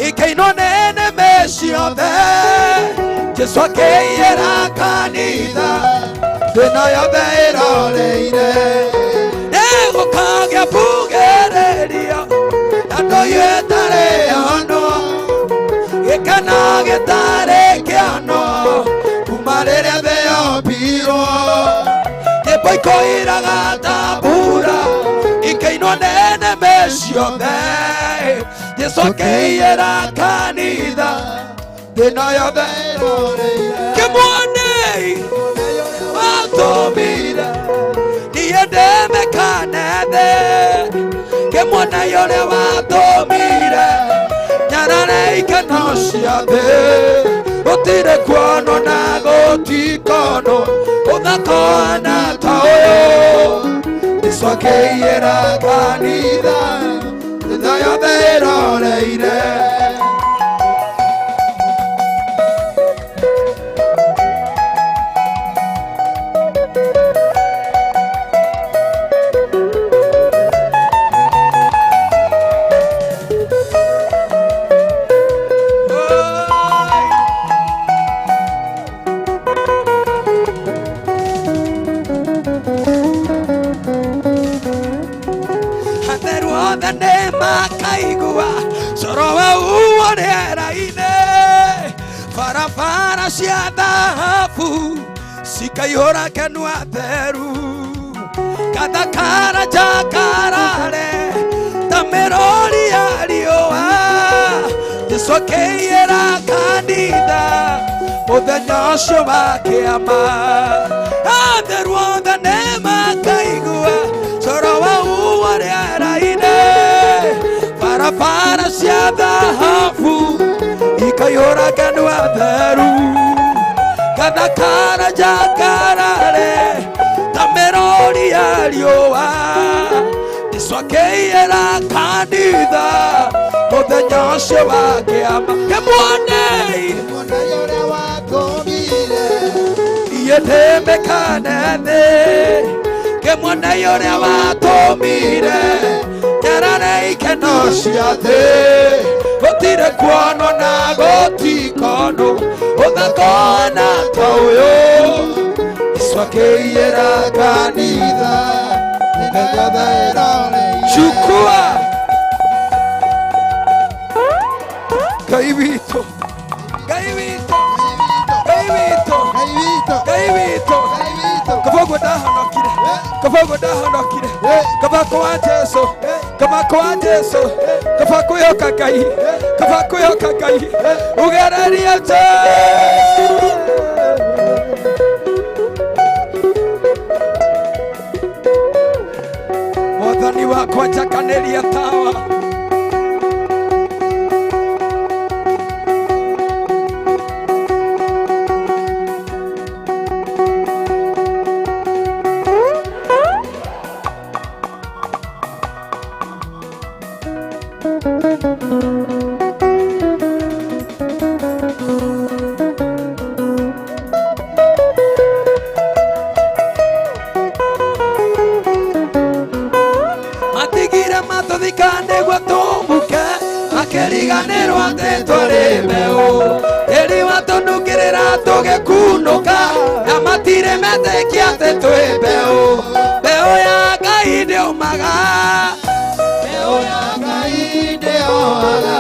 ikainwo nĩ nĩmĩ ciothe Jesũ akĩiyĩra kanitha thĩna yothe ĩroreire nĩgũkagĩa mbugĩrĩrio andũ gĩtarĩ ono gĩkeno gĩtarĩ kĩono kumarĩrĩa thĩ yombirwo nyĩmbo ikoiraga ta mbura ikainwo nĩ nĩmĩ ciothe Jesũ akĩiyĩra kanitha thĩna yothe kĩmwonei watũmire niĩ ndĩmĩkane thĩ kĩmwonei ũrĩa watũmire nyarare ikeno cia thĩ gũtirĩ kuonwo na gũtikonwo ũthakona ta ũyũ Jesũ akĩiyĩra kanitha thĩ yothe ĩroreire makaigua coro wauo rĩera-inĩ barabara cia thahabu cikaihũra kenua theru gathakara njakarare ta mĩrũri ya riũa Jesũ akĩiyĩra kanitha mũthenya ũcio wa kĩama atheru othe nĩ makaigua coro wauo rĩera-inĩ barabara cia thahabu ikaihũra kenua theru gathakara njakarare ta mĩrũri ya riũa Jesũ akĩiyĩra kanitha mũthenya ũcio wa kĩama kĩmwonei ũrĩa watũmire niĩ ndĩmĩkane thĩ kĩmwonei ũrĩa watũmire nyarare ikeno cia thĩ gũtirĩ kuonwo na gũtikonwo ũthakona ta ũyũ Jesũ akĩiyĩra kanitha thĩ yothe ĩroreire chukua Ngai witũ Ngai witũ Ngai witũ Ngai witũ kaba ũguo ndahonokire kaba ũguo ndahonokire kaba kwa Jesũ kaba kwa Jesu kaba kuyoka Ngai kaba kuyoka Ngai ugereria te Mwathani wakwa njakaneria tawa Matigire mathuthikane gwatumbuke akeriganirwo ati twari mbeu eri watunukirira tugikunuka na matire metekia ati twi mbeu mbeu ya Ngai ndiumaga mbeu ya Ngai ndioaga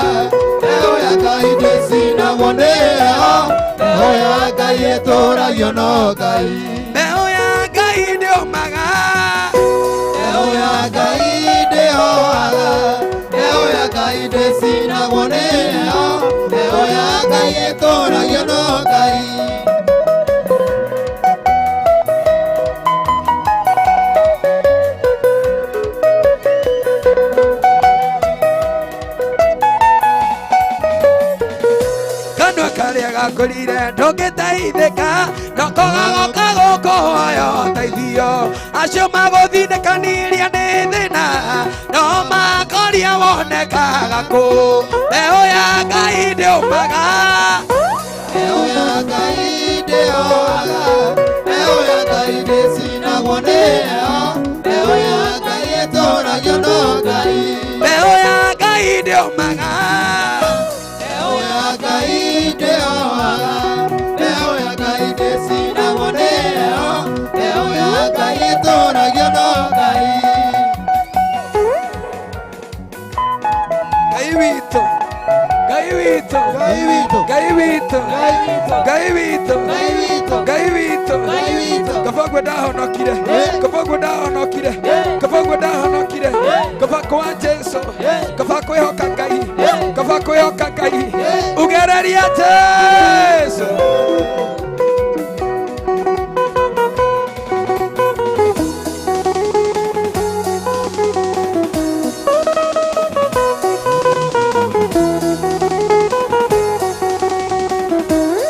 mbeu ya Ngai ndicinagwo nĩyo mbeu ya Ngai ĩtũragio no Ngai mbeu ya Ngai ndiumaga mbeu ya Ngai ndioaga mbeu ya Ngai ndicinagwo nĩyo mbeu ya Ngai ĩtũragio no Ngai kanua karia gakurire ndungitaithika noko gagoka gukuhoya teithio acio maguthinĩkaniria nĩ thĩna no makoria wonekaga kũ mbeu ya Ngai ndĩũmaga mbeu ya Ngai ndĩoaga mbeu ya Ngai ndĩcinagwo nĩyo mbeu ya Ngai ĩtũragio no Ngai mbeu ya Ngai ndĩũmaga mbeu ya Ngai ndĩoaga mbeu ya Ngai ndĩcinagwo nĩyo mbeu ya Ngai ĩtũragio no Ngai Ngai witũ Ngai witũ Ngai witũ Ngai witũ Ngai witũ Ngai witũ Ngai witũ Ngai witũ Ngai witũ kaba ndahonokire kaba ndahonokire kaba ndahonokire kaba kwa Jesu kaba kwĩhoka Ngai kaba kwĩhoka Ngai ugereria Jesu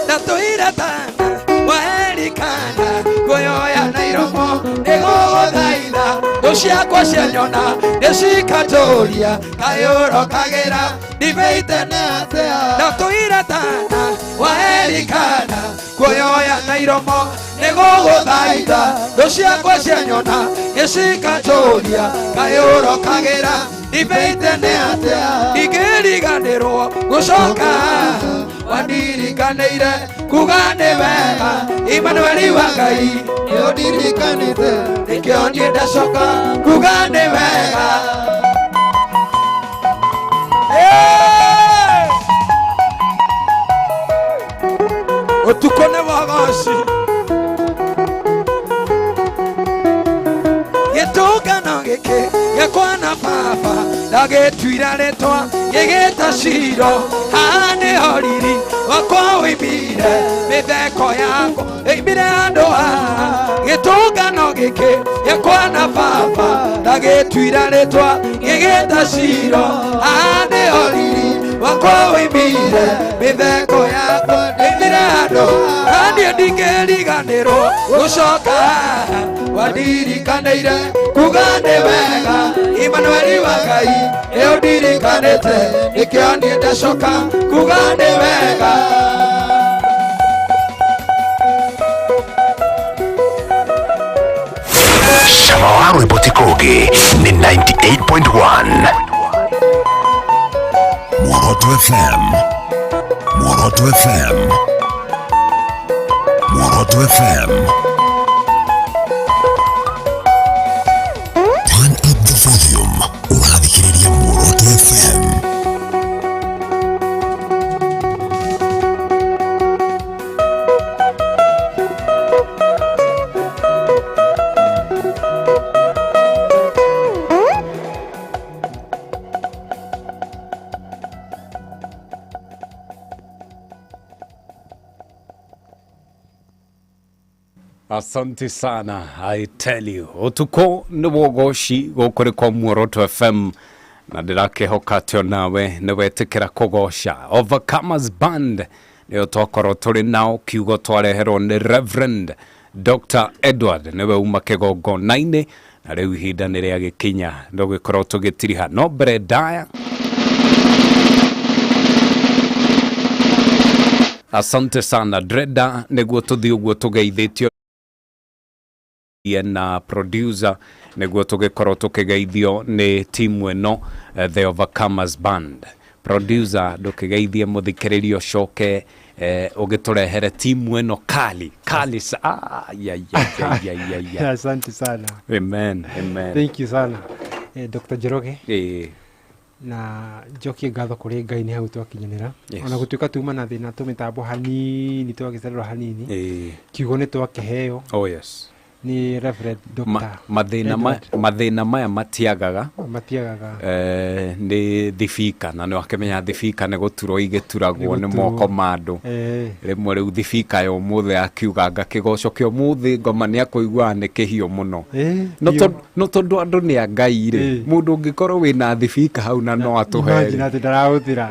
Natuira tana waerikana kuyoya na iromo nĩgũgũthaitha thũ ciakwa cianyona nĩcikatũria kayũrokagĩra ndibĩitene atĩa Natuira tana waerikana kuyoya na iromo nĩgũgũthaitha thũ ciakwa cianyona nĩcikatũria kayũrokagĩra ndibĩitene atĩa ingĩriganĩrwo gũcoka wandirikaniire kuga nĩ wega Imanueli wa Ngai nĩũndirikanĩte nĩkĩo niĩ ndacoka kuga nĩ wega ũtukũ nĩ wogoci gĩtũngano gĩkĩ gĩakwa na baba ndagĩtuira rĩtwa gĩgĩta ciro haha nĩho riri wakwa wĩmire mĩtheko yakwa ĩimire andũ haha gĩtũngano gĩkĩ gĩakwa na baba ndagĩtuira rĩtwa gĩgĩta ciro haha nĩho riri wakwa wĩmire mĩtheko yakwa ĩimire andũ haha niĩ ndingĩriganĩrwo gũcoka haha wandirikanĩire kuga nĩ wega Imanueli wa Ngai nĩũndirikanĩte nĩkĩo niĩ ndacoka kuga nĩ wega Cama wa rwĩmbo ti kũngĩ nĩ 98.1 Mworoto FM Mworoto FM Mworoto FM Turn up the volume ũrathikĩrĩria Mworoto FM Asante sana, I tell you. Utuko ni wogoshi gukuri kwa Muoroto FM na ndirakihoka atio nawe niwetikira kugosha Overcomers Band nio twakorwo turi nao kiugo twareherwo ni Reverend Dr. Edward niwe uma kigongona-ini na riu ihinda ni ria gikinya ndugikorwo tugitiriha no Bredaya. Asante sana Dreda niguo tuthi uguo tugeithitio na producer niguo tugikorwo tukigeithio ni timu eno The Overcomers Band. Producer ndukigeithie muthikiririo coke ugiturehere timu eno kali ya. Asante sana. Amen. Thank you sana Dr. Njoroge. Na njokie ngatho kuri Ngai ni hau twakinyanira ona gutuika tuma na thina tumitambo hanini twagicererwo hanini kiugo ni twakiheo. Oh yes. Ni Reverend Dr. Mathina maya matiagaga ni thifika na ni wakimenya thifika ni guturo igituragwo ni moko mandu rimwe riu thifika yo muthe akiuga ngakigoco kio muthi ngoma ni akuigua ni kihio muno no tondu andu ni Ngai ri mundu ngikorwo wina thifika hau na no atuhe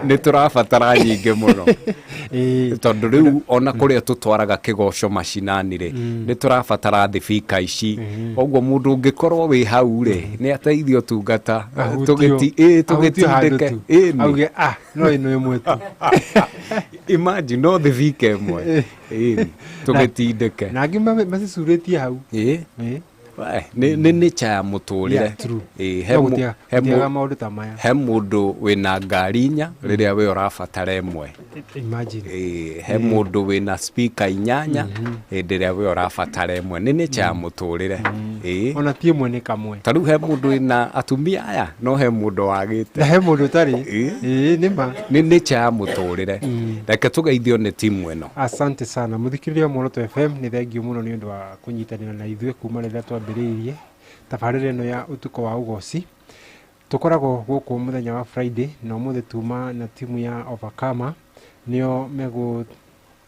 ni turabatara nyingi muno tondu riu ona kuria tutwaraga kigoco macinani ri ni turabatara thifika ici ogwo mundu ngikorwo wi hau ri ni ateithio tungata tugitindike auge no ino imwe tu imagine no thifika imwe tugitindike na ngi macicurĩtie hau ni cha muturire he mundu wina ngari inya riria we urabatara imwe. Imagine he mundu wina speaker inyanya riria we urabatara imwe ni cha muturire ona tie imwe ni kamwe. Tariu he mundu wina atumia aya no he mundu wagite he mundu tari nima ni cha muturire. Reke tugeithio ni timu eno. Asante sana muthikiriria Muoroto FM ni thengio muno ni undu wa kunyitanira na ithuĩ kuma riria twambiriirie tabarĩra ĩno ya utuko wa ugoci. Tukoragwo gũkũ muthenya wa Friday na umuthi tuma na timu ya Overcomer nio megu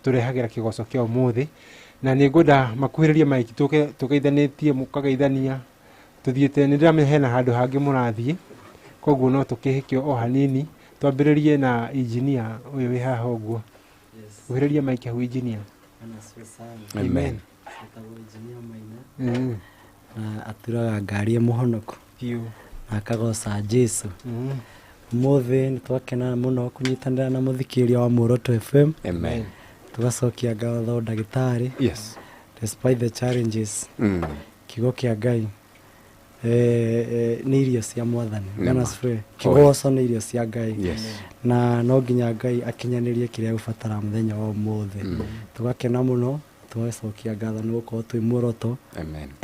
turehagira kigoco kia umuthi na ni ngwenda makuhĩrĩrie maiki tugeithanitie mukageithania tuthiĩte ni ndĩramenya hena handũ hangĩ mũrathiĩ koguo no tukĩhĩkio o hanini twambĩrĩrie na engineer ũyũ wĩ haha ũguo. Kuhĩrĩria maiki hau engineer. Amen. Na aturaga ngari muhonoko na akagoca Jesu. Muthi ni twakena muno kunyitanira na muthikĩrĩria wa Muoroto FM. Amen. Tugacokia ngatho ndagĩtarĩ. Yes. Despite the challenges kigo kia Ngai ni irio cia Mwathani Ganas Free kigoco ni irio cia Ngai na no nginya Ngai akinyanirie kiria ubatara muthenya wa umuthi. Tugakena muno tugacokia ngatho ni gukorwo twi Muoroto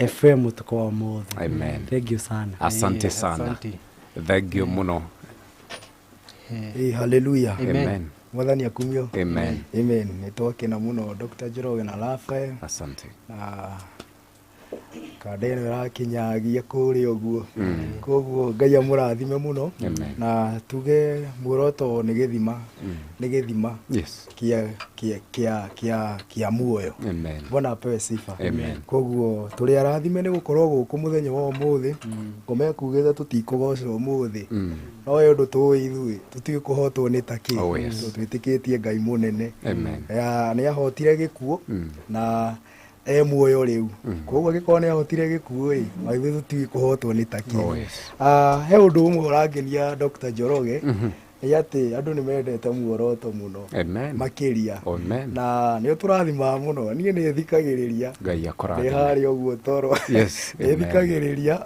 FM tuko wa muthi. Amen. Thank you sana. Asante sana. Thank you muno. Hallelujah. Amen. Mwathani akumio. Amen. Amen. Nitwakena muno Dr. Njoroge na Raphael. Asante. Kadeno rakinyagia kuri oguo koguo Ngai amurathime muno na tuge Muoroto ni githima yes kia muoyo. Amen. Bona apewe sifa. Amen. Koguo turi arathime ni gukorwo guku muthenya wa umuthi ngome kugitha tutikugoca umuthi no yo ndu tu ithui tutikuhotwo ni taki twitikitie Ngai munene ni ahotire gikuo na muoyo riu koguo gikone ahotire gikuo maithu tutikuhotwo ni taki. He undu umwe urangenia Dr. Njoroge ni ati andu ni mendete Muoroto muno makiria na ni turathima muno nie ni thikagiriria Ngai akurathime ni hari oguo toro ni thikagiriria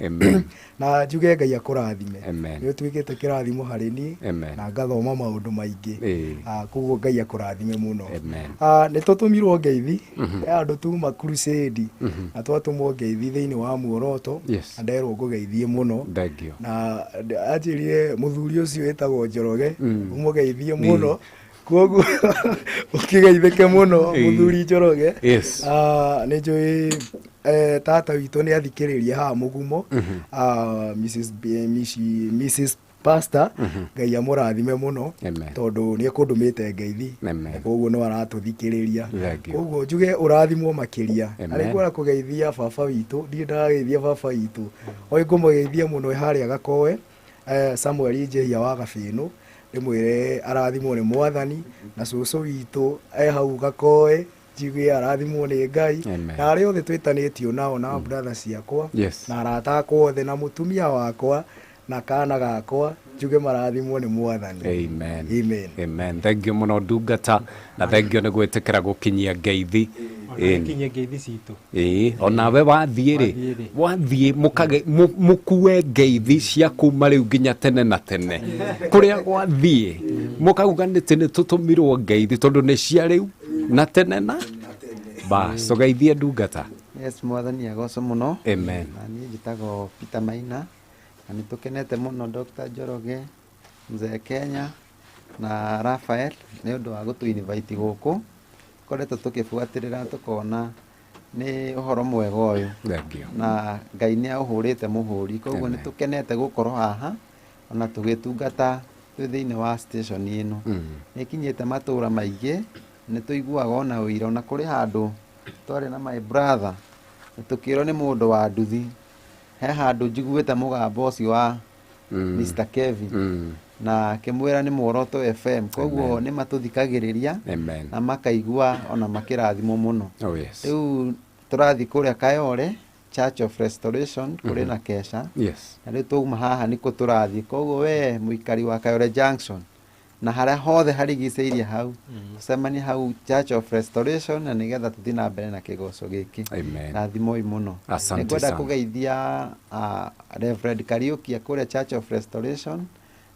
na njuge Ngai akurathime ni twikite kirathimo hari ni na ngathoma maundu maingi koguo Ngai akurathime muno. Ni tutumirwo ngeithi andu tuma crusade na twatumwo ngeithi thiini wa Muoroto na nderwo ngugeithie muno na anjirire muthuri ucio wetagwo Njoroge umugeithie muno koguo ukigeithike muno muthuri Njoroge. Ni njui tata witu ni athikiriria ha mugumo Mrs pastor ngai amurathime muno tondu ni ekundumite ngeithi koguo no aratuthikiria koguo njuge urathimwo makiria ari kwara kugeithia baba witu ndi ndageithia baba witu oi ngumugeithia muno haria Gakowe Samuel Njehia wa Gabinu ndimwire arathimwo ni Mwathani na cucu witu hau Gakowe njuge arathimwo ni Ngai na ari othe twitanitio nao na brother ciakwa na arata akwa othe na mutumia wakwa na kana gakwa njuge marathimwo ni Mwathani. Amen. Amen. Amen. Thank you muno ndungata na thank you ni gwitikira gukinyia ngeithi. Kinyia ngeithi citu. Onawe wathie ri wathie mukue ngeithi cia kuma riu nginya tene na tene. Kuria gwathie mukauga ni tene tutumirwo ngeithi tondu ni cia riu na tene na ba so geithie ndungata. Yes, Mwathani agoco muno. Amen. Ni njitagwo Peter Maina. Na nitukenete muno Dr. Njoroge, Mzee Kenya na Raphael ni undu wa gutu invite guku koretwo tukibuatirira tukona ni uhoro mwega uyu na Ngai ni ahurite muhuri koguo nitukenete gukorwo haha ona tugitungata twi thiini wa station ino nikinyite matura maingi nituiguaga ona wira ona kuri handu twari na my brother nitukirwo ni mundu wa nduthi he handu njiguite mugambo ucio wa Mr. Kevin na kimwira ni Muoroto FM koguo ni matuthikagiriria na makaigua ona makirathimo muno riu turathi kuria Kayole Church of Restoration kuri na kesha na riu tuma haha niko turathi koguo we muikari wa Kayole Junction na haria hothe harigiceirie hau semani hau Church of Restoration na nigetha tuthina mbere na kigoco giki na thimo muno nikwenda kugeithia Reverend Kariuki akuria Church of Restoration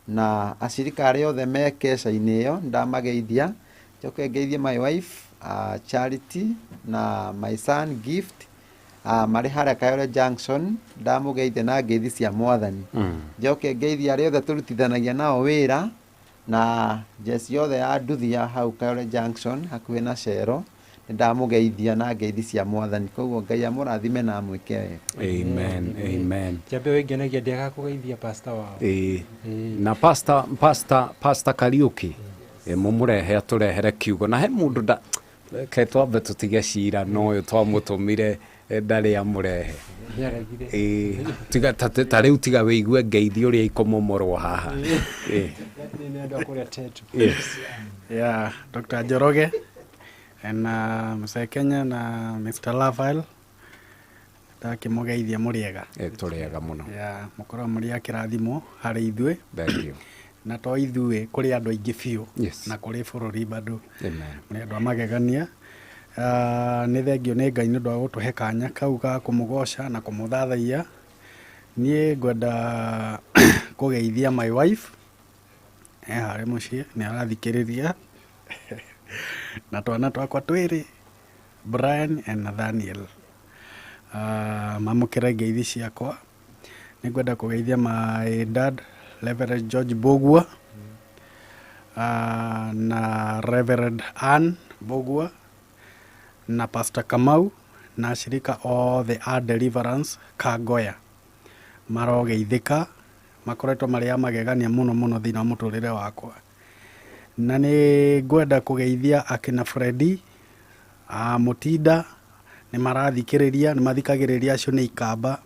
na ashirika aria othe me kesha-ini iyo ndamageithia njoke ngeithie my wife Charity na my son Gift mari haria Kayole Junction ndamugeithia na ngeithi cia Mwathani njoke ngeithia aria othe turutithanagia nao wira na jesi yothe ya nduthi ya hau Kayole Junction hakuhi na Cero ndamugeithia na ngeithi cia Mwathani koguo Ngai amurathime na mwike wega. Amen. Amen. Jambe wengenagia ndiaga kugeithia pastor wao. Na pastor Kariuki mumurehe aturehere kiugo na he mundu da ke twambe tutige cira no uyu twamutumire ndari amurehe tiga tariu tiga wigue ngeithi uria ikomomorwo haha yeah Dr. Njoroge na Mzee Kenya na Mr. Raphael ndakimugeithia muriega turiega muno yeah mukorwo muri akirathimo hari ithue thank you na to ithue kuri andu aingi biu na kuri bururi bado muri andu amagegania ni thengio ni Ngai ni ndo gutuhe kanya kau ka kumugoca na kumuthathaia nie ngwenda kugeithia my wife hari mucie ni arathikiriria na twana twakwa twiri Brian and Nathaniel mamukira ngeithi ciakwa ni ngwenda kugeithia my dad Reverend George Bogua na Reverend Ann Bogua na Pastor Kamau na shirika all the deliverance Kagoya marogeithika makoretwo mari amagegania muno thina muturire wakwa na ni ngwenda kugeithia akina Freddy Mutinda ni marathikiriria ni mathikagiriria acio ni ikamba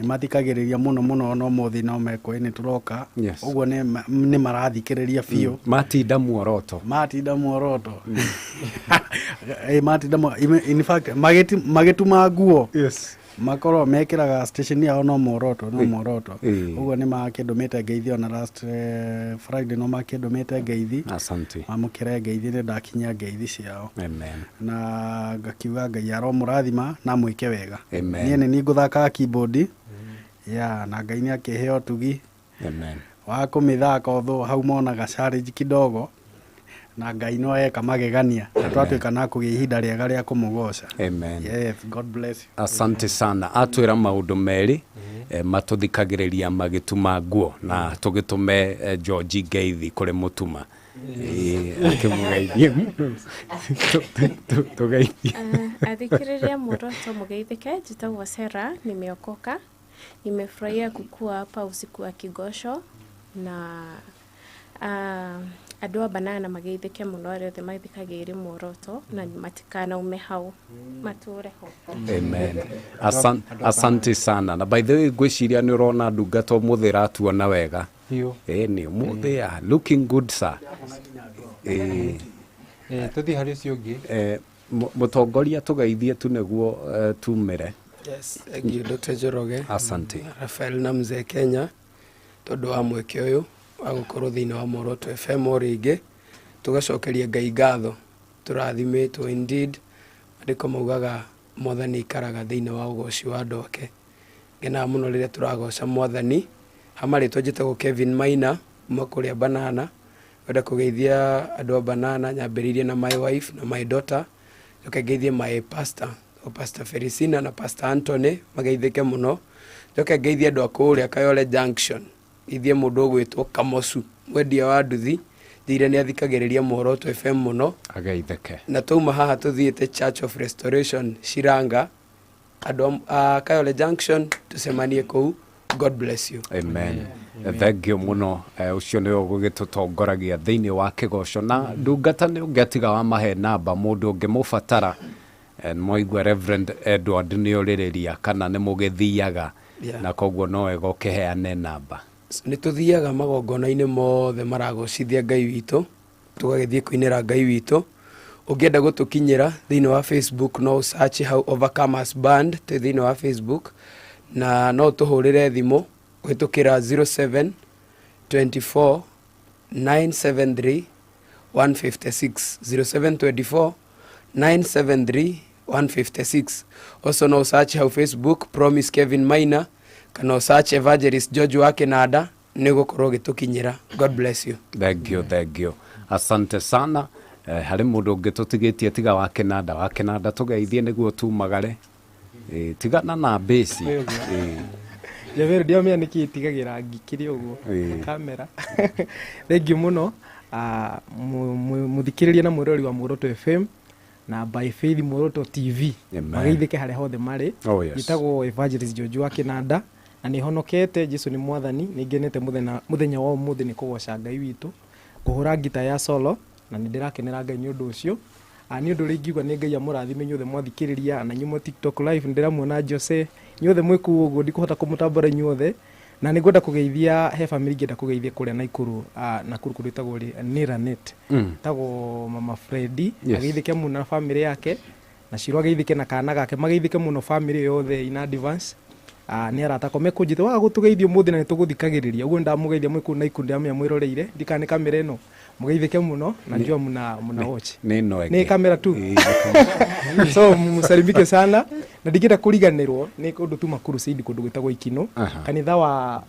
ni mathikagiriria muno no muthi no meko ni turoka uguo ni marathikiriria biu Matinda Muoroto Matinda in fact magituma nguo makoro mekiraga station yao no Muoroto uguo ni makindumite ngeithi ona last Friday no makindumite ngeithi asante mamukire ngeithi ni ndakinya ngeithi ciao amen na ngakiuga Ngai aro murathima na mwike wega nie ni nguthaka keyboard ya na Ngai ni akiheo tugi amen wa kumithaka otho hau monaga challenge kidogo na Ngai no eka magegania twatuika na kugia ihinda riega ria kumugoca amen yes God bless you asante sana atwira maundu meri matuthikagiriria magituma nguo na tugitume George ngeithi kuri mutuma akimugeithie tugeithie athikiriria Muoroto mugeithike jitagwo Sarah nimeokoka nimefurahia kukua hapa usiku wa kigosho na andå a banana mageithike muno aria othe mathikagĩrĩria muoroto na matikana hau matũre ho. Amen. Asante sana. Na by the way ngwĩciria nĩ ũrona ndungata ũmũthĩ ratuona wega. Nĩ ũmũthĩ looking good sir. Tũthiĩ harĩ ũcio ũngĩ. Mũtongoria tũgeithie tu nĩguo tumĩre. Yes, thank you Dr. Njoroge. Asante. Rafael na mzee Kenya tondũ wa mweke ũyũ wa gũkorwo thĩinĩ wa Muoroto FM o rĩngĩ tugacokeria Ngai ngatho. Tũrathimĩtwo indeed, andĩko maugaga Mwathani ikaraga thĩinĩ wa ũgoci wa andũ ake. Ngenaga mũno rĩrĩa tũragoca Mwathani. Hamarĩtwo njĩtagwo Kevin Maina kuma kũrĩa Banana. Wenda kũgeithia andũ a Banana, nyambĩrĩirie na my wife na my daughter. Njoke ngeithie my pastor, Pastor Felicina na Pastor Anthony, mageithĩke mũno. Njoke ngeithie andũ a kũrĩa Kayole Junction. Ithie mũndũ ũgwĩtwo Kamosu, mwendia wa nduthi, thire nĩ athikagĩrĩria Muoroto FM mũno. Ageithĩke. Na twauma haha tũthiĩte Church of Restoration Shiranga. Andũ a Kayole Junction tucemanie kũu. God bless you. Amen. Thank you muno. Ucio nĩ ũgũgĩtũtongoragia thĩinĩ wa kĩgoco na ndungata nĩ ũngĩatiga wa mahe namba mũndũ ũngĩmũbatara. Moigua Reverend Edward nĩ ũrĩrĩria kana nĩ mũgĩthiaga na koguo no wega ũkĩheane namba. Nĩ tũthiaga magongona-inĩ mothe maragocithia Ngai witũ, tũgagĩthiĩ kũinĩra Ngai witũ. Ũngĩenda gũtũkinyĩra thĩinĩ wa Facebook no search how Overcomers Band te thĩinĩ wa Facebook na no tũhũrĩre thimũ kũhĩtũkĩra 07 24 973 156 07 24 973 156. Also no search how Facebook Promise Kevin Maina kana search Evangelist George wa Kinanda nĩ gũkorwo gĩtũkinyĩra. God bless you. Thank you. Asante sana. Harĩ mũndũ ũngĩ tũtigĩtie tiga wa Kinanda tũgeithie nĩguo tumagare. Tigana na base. Javeri ndio mĩa nĩkĩ itigagĩra ngikĩrĩ ũguo kamera. Thank you muno. Mũthikĩrĩria na mũrori wa Muoroto FM na by Faith Muoroto TV. Mageithĩke harĩa hothe marĩ. Gĩtagwo Evangelist George wa Kinanda na nĩ honokete. Jesu nĩ Mwathani. Nĩ ngenete mũthenya wa ũmũthĩ nĩ kũgoca Ngai witũ, kũhũra ngita ya solo na nĩ ndĩrakenera Ngai nĩ ũndũ ũcio. Nĩ ũndũ ũrĩa ingiuga nĩ Ngai amũrathime inyuothe mwathikĩrĩria na nyumo TikTok live ndĩramuona Jose inyuothe mwĩku ũguo ndikũhota kũmũtambũra inyuothe na nĩ ngwenda kũgeithia he family ngenda kũgeithia kũrĩa Naikuru Nakuru kũrĩa tagwo Niranet tagwo Mama Freddy ageithĩke mũno na family yake na Shiro ageithĩke na kana gake mageithĩke mũno family yothe in advance. Nĩ arata kome kũnjĩte wa gũtũgeithia mũthĩ na nĩ tũgũthikagĩrĩria ũguo ndamũgeithia mwĩku Naikuru ndamenya mwĩroreire ndikane kamera ĩno mugeithĩke mũno na njua muna watch nĩ kamera tu so musalimike sana na ndingĩenda kũriganĩrwo nĩ kũndũ tu Makuru City kũndũ gwĩtagwo Ikino kanitha wa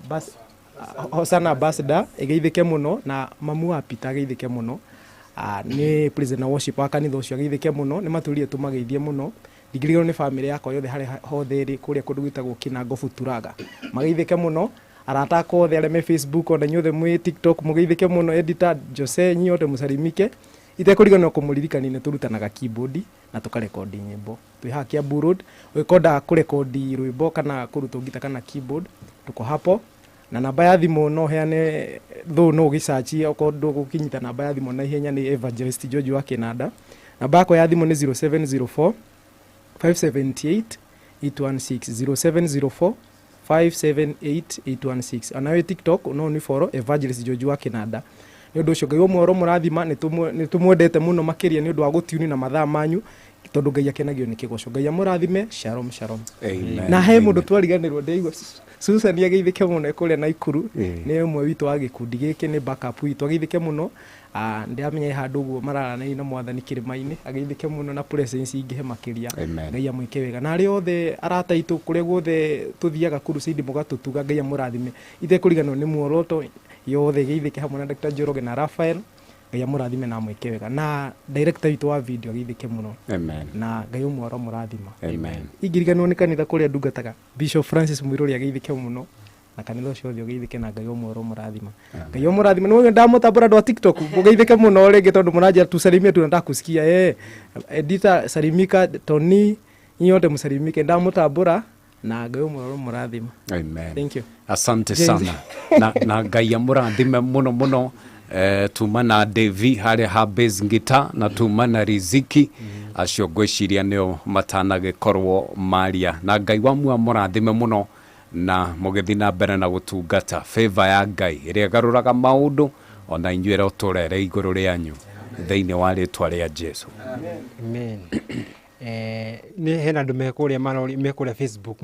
Hosana Ambassador egeithĩke mũno na mamu wa Peter ageithĩke mũno nĩ president worship wa kanitha ũcio ageithĩke mũno nĩ matũrire tumageithie mũno ndigirĩrwo nĩ family yakwa yothe harĩa hothe ĩrĩ kũrĩa kũndũ gwĩtagwo Kinango Futuraga mageithĩke mũno arata akwa othe arĩa me Facebook ona inyuothe mwĩ TikTok mugeithĩke mũno editor Jose inyuothe musalimike itekũriganĩrwo kũmũririkania nĩ tũrutanaga keyboard na tũkarekodi nyĩmbo twĩ haha Kiambu Road ũgĩkonda kũrekodi rwĩmbo kana kũruta ngita kana keyboard tuko hapo na namba ya thimũ no heane though no ũgĩsearch okorwo gũkinyita namba ya thimũ na ihenya nĩ Evangelist George wa Kinanda. Namba yako ya thimũ nĩ 0704 578 816 0704 578 anawe TikTok no ni follow Evangelist George wa Kinanda. Nĩ ũndũ ũcio Ngai mũoro mũrathima nĩ tũmwendete mũno makĩria nĩ ũndũ wa gũtiuni na mathaa manyu tondũ Ngai akenagio nĩ kĩgoco. Ngai amũrathime. Shalom. Amen. Na he mũndũ twariganĩrwo ndeigua Susan ageithĩke mũno kũrĩa Naikuru nĩ ũmwe witũ wa gĩkundi gĩkĩ nĩ backup witũ ageithĩke mũno ndĩramenya handũ ũguo mararana na Mwathani kĩrĩma-inĩ ageithĩke mũno na presence ingĩhe makĩria. Ngai amwĩke wega na arĩa othe arata itũ kũrĩa guothe tũthiaga Kuru City mũgatũtuga Ngai amũrathime itekũriganĩrwo nĩ Muoroto yothe geithĩke hamwe na Dr. Njoroge na Rafael Ngai amũrathime na amwĩke wega na director witũ wa video geithĩke mũno na Ngai mũoro mũrathima. Ingĩriganĩrwo nĩ kanitha kũrĩa ndungataga Bishop Francis Mwiruri ageithĩke mũno na kanitha ũcio othe geithĩke na Ngai mũoro mũrathima. Ngai mũrathima nĩ ndamũtambũra andũ a TikTok geithĩke mũno rĩngĩ tondũ mũranjia tusalimie tu nataka kusikia editor salimika Tony inyuothe musalimike ndamũtambũra na Ngai mũroro mũrathima. Amen. Thank you. Asante sana. na Ngai mũrathime muno tuma na Devi harĩa ha bass guitar na tuma na Riziki acio ngwĩciria nĩo matanagĩkorwo maria na Ngai wamwe mũrathime muno na mũgĩthi na mbere na gũtungata favor ya Ngai ĩrĩa ĩgarũraga maũndũ ona inyuĩ ũtũrere igũrũ rĩanyu thĩinĩ wa rĩtwa rĩa Jesu. Amen. Ni hena andũ mekũrĩa Facebook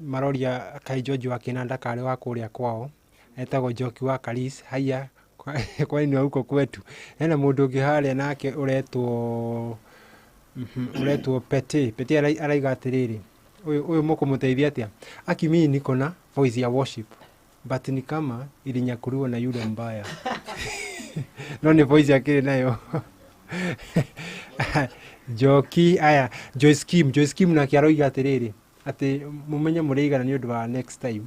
maroria Kai George wa Kinanda karĩ wa kũrĩa kwao etagwo Njoki wa Kalis haya kwa nini huko kwetu. Hena mũndũ ũngĩ harĩa nake uretwo Pete araiga atĩrĩrĩ uyu mũkũmũteithia atĩa akimi niko na voice ya worship but ni kama ilinyakuliwa na yule mbaya no ni voice yake nayo Joki aya Joyce Kim na kiaroiga atĩrĩrĩ ati mumenye mũrĩigana ni ũndũ wa next time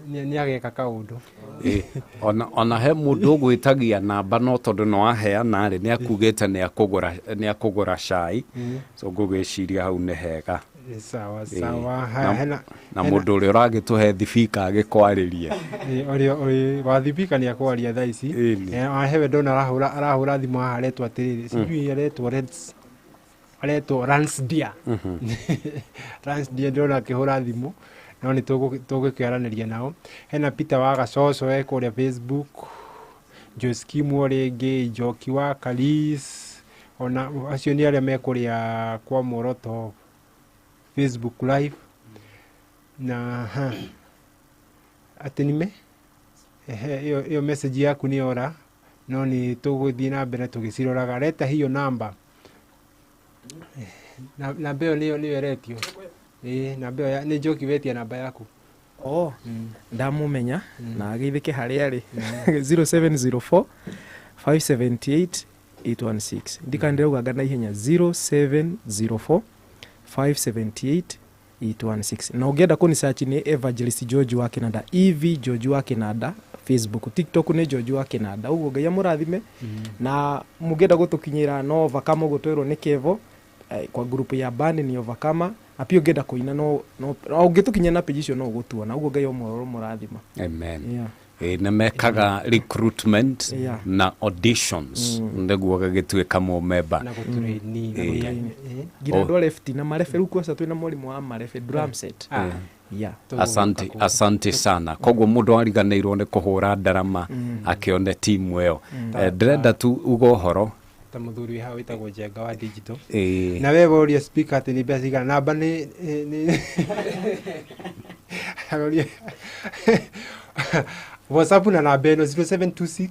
ni ageka kaũndũ ona he mũndũ ũgwĩtagia namba no tondũ no aheana rĩ nĩ akugĩte nĩ akũgũra cai so ngũgĩciria hau nĩ hega. Sawa na mũndũ ũrĩa ũragĩtũhe thibika agĩkwarĩrie ũrĩa wa thibika nĩ akwaria thaa ici ahewe ndona arahũra thimũ haha aretwo atĩrĩrĩ sijui aretwo Ransdia ndona akĩhũra thimũ no nĩ tũgũkĩaranĩria nao. Hena Peter wa Gacoco kũrĩa Facebook, Joyce Kimu rĩngĩ, Njoki wa Kalis, ona acio nĩ arĩa mekũrĩa kwa Muoroto Facebook live na atinime iyo message yaku ni ora no ni tũgũthiĩ na mbere tũgĩciroraga. Leta hiyo namba na beo niyo retio na beo ni Njoki wetia namba yaku ndamumenya na agithike harĩa arĩ 0704 578 816 ndikandĩrauga ngana ihenya 0704 578 816 na ũngĩenda kũnisearch nĩ Evangelist George wa Kinanda, EV George wa Kinanda, Facebook, TikTok nĩ George wa Kinanda. Ũguo Ngai amũrathime na mũngĩenda gũtũkinyĩra no Overcome gũtwerwo nĩ Kevo kwa group ya band ni Overcome apio ũngĩenda kũina no ũngĩtũkinyĩra na page icio no ũgũtuona. Ũguo Ngai amũrathima. Amen. Na mekaga recruitment na auditions ndeguo gagĩtuĩka mũmemba na gũtũreini ngira andũ left na marefe rĩu kwasa twĩna mũrimũ wa marefe drum set. Asante sana. Koguo mũndũ ariganĩirwo nĩ kũhũra ndarama akĩone timu ĩyo. Ndĩrenda tu ugohoro ta mũthuri hawe wĩtagwo Njenga wa digital na wewe ũria speaker atĩ nĩ mbeca cigana namba nĩ WhatsApp na namba ĩno 0726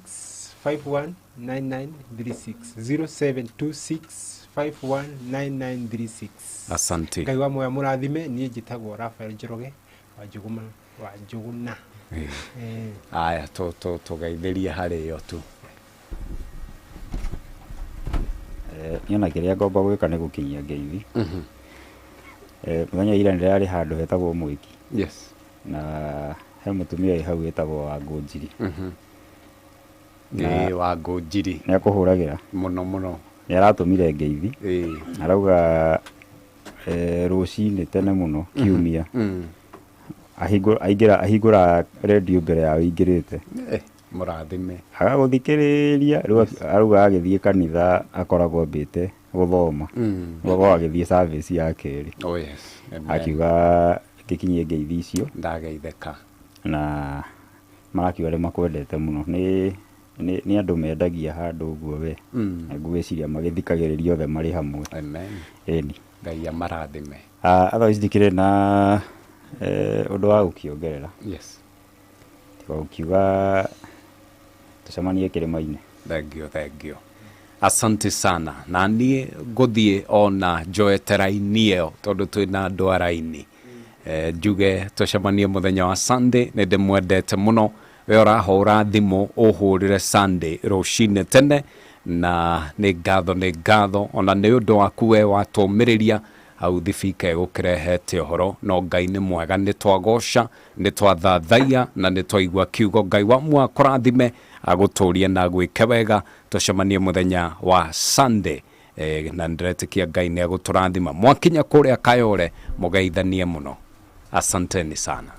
519936 0726 519936. Asante. Ngai wa moya mũrathime. Niĩ njĩtagwo Raphael Njoroge wa Njuguna. Aya tũgeithĩrie harĩ yo tu. Niona kĩrĩa ngomba gwĩka nĩ gũkinyia ngeithi. Mũthenya ira nĩrarĩ handũ hetagwo Mwiki. Yes. Na he mũtumia hau wĩtagwo Wangũnjiri. Wangũnjiri nĩ akũhũragĩra mũno nĩ aratũmire ngeithi arauga rũcinĩ tene mũno kiumia ahingũra redio mbere yao ingĩrĩte mũrathime agagũthikĩrĩria arauga agĩthiĩ kanitha akoragwo mbĩte gũthoma gũkorwo agĩthiĩ service ya kerĩ akiuga ngĩkinyie ngeithi icio ndageitheka na marakiuga arĩ makwendete mũno nĩ andũ mendagia handũ ũguo we ngwĩciria magĩthikagĩrĩria othe marĩ hamwe. Amen. Eni Ngai amarathime. Otherwise ndikĩrĩ na ũndũ wa gũkĩongerera. Yes. Ukiuga tucemanie kĩrĩma-inĩ. Thank you. Asante sana. Na niĩ ngũthiĩ ona njoetera-inĩ ĩyo tondũ twĩna ndwara-inĩ njuge tucemanie mũthenya wa Sunday nĩ ndĩmwendete mũno. We ũrahũra thimũ ũhũrĩre Sunday rũcinĩ tene na nĩ ngatho ona nĩ ũndũ waku we watũmĩrĩria au thibika ĩgũkĩrehete ũhoro no Ngai nĩ mwega nĩ twagoca nĩ twathathaiya na nĩ twaigua kiugo Ngai wamwe akũrathime agũtũrie na gwĩke wega tucemanie mũthenya wa Sunday na ndiretikia Ngai nĩ agũtũrathima mwakinya kũrĩa Kayole mũgeithanie mũno. Asanteni sana.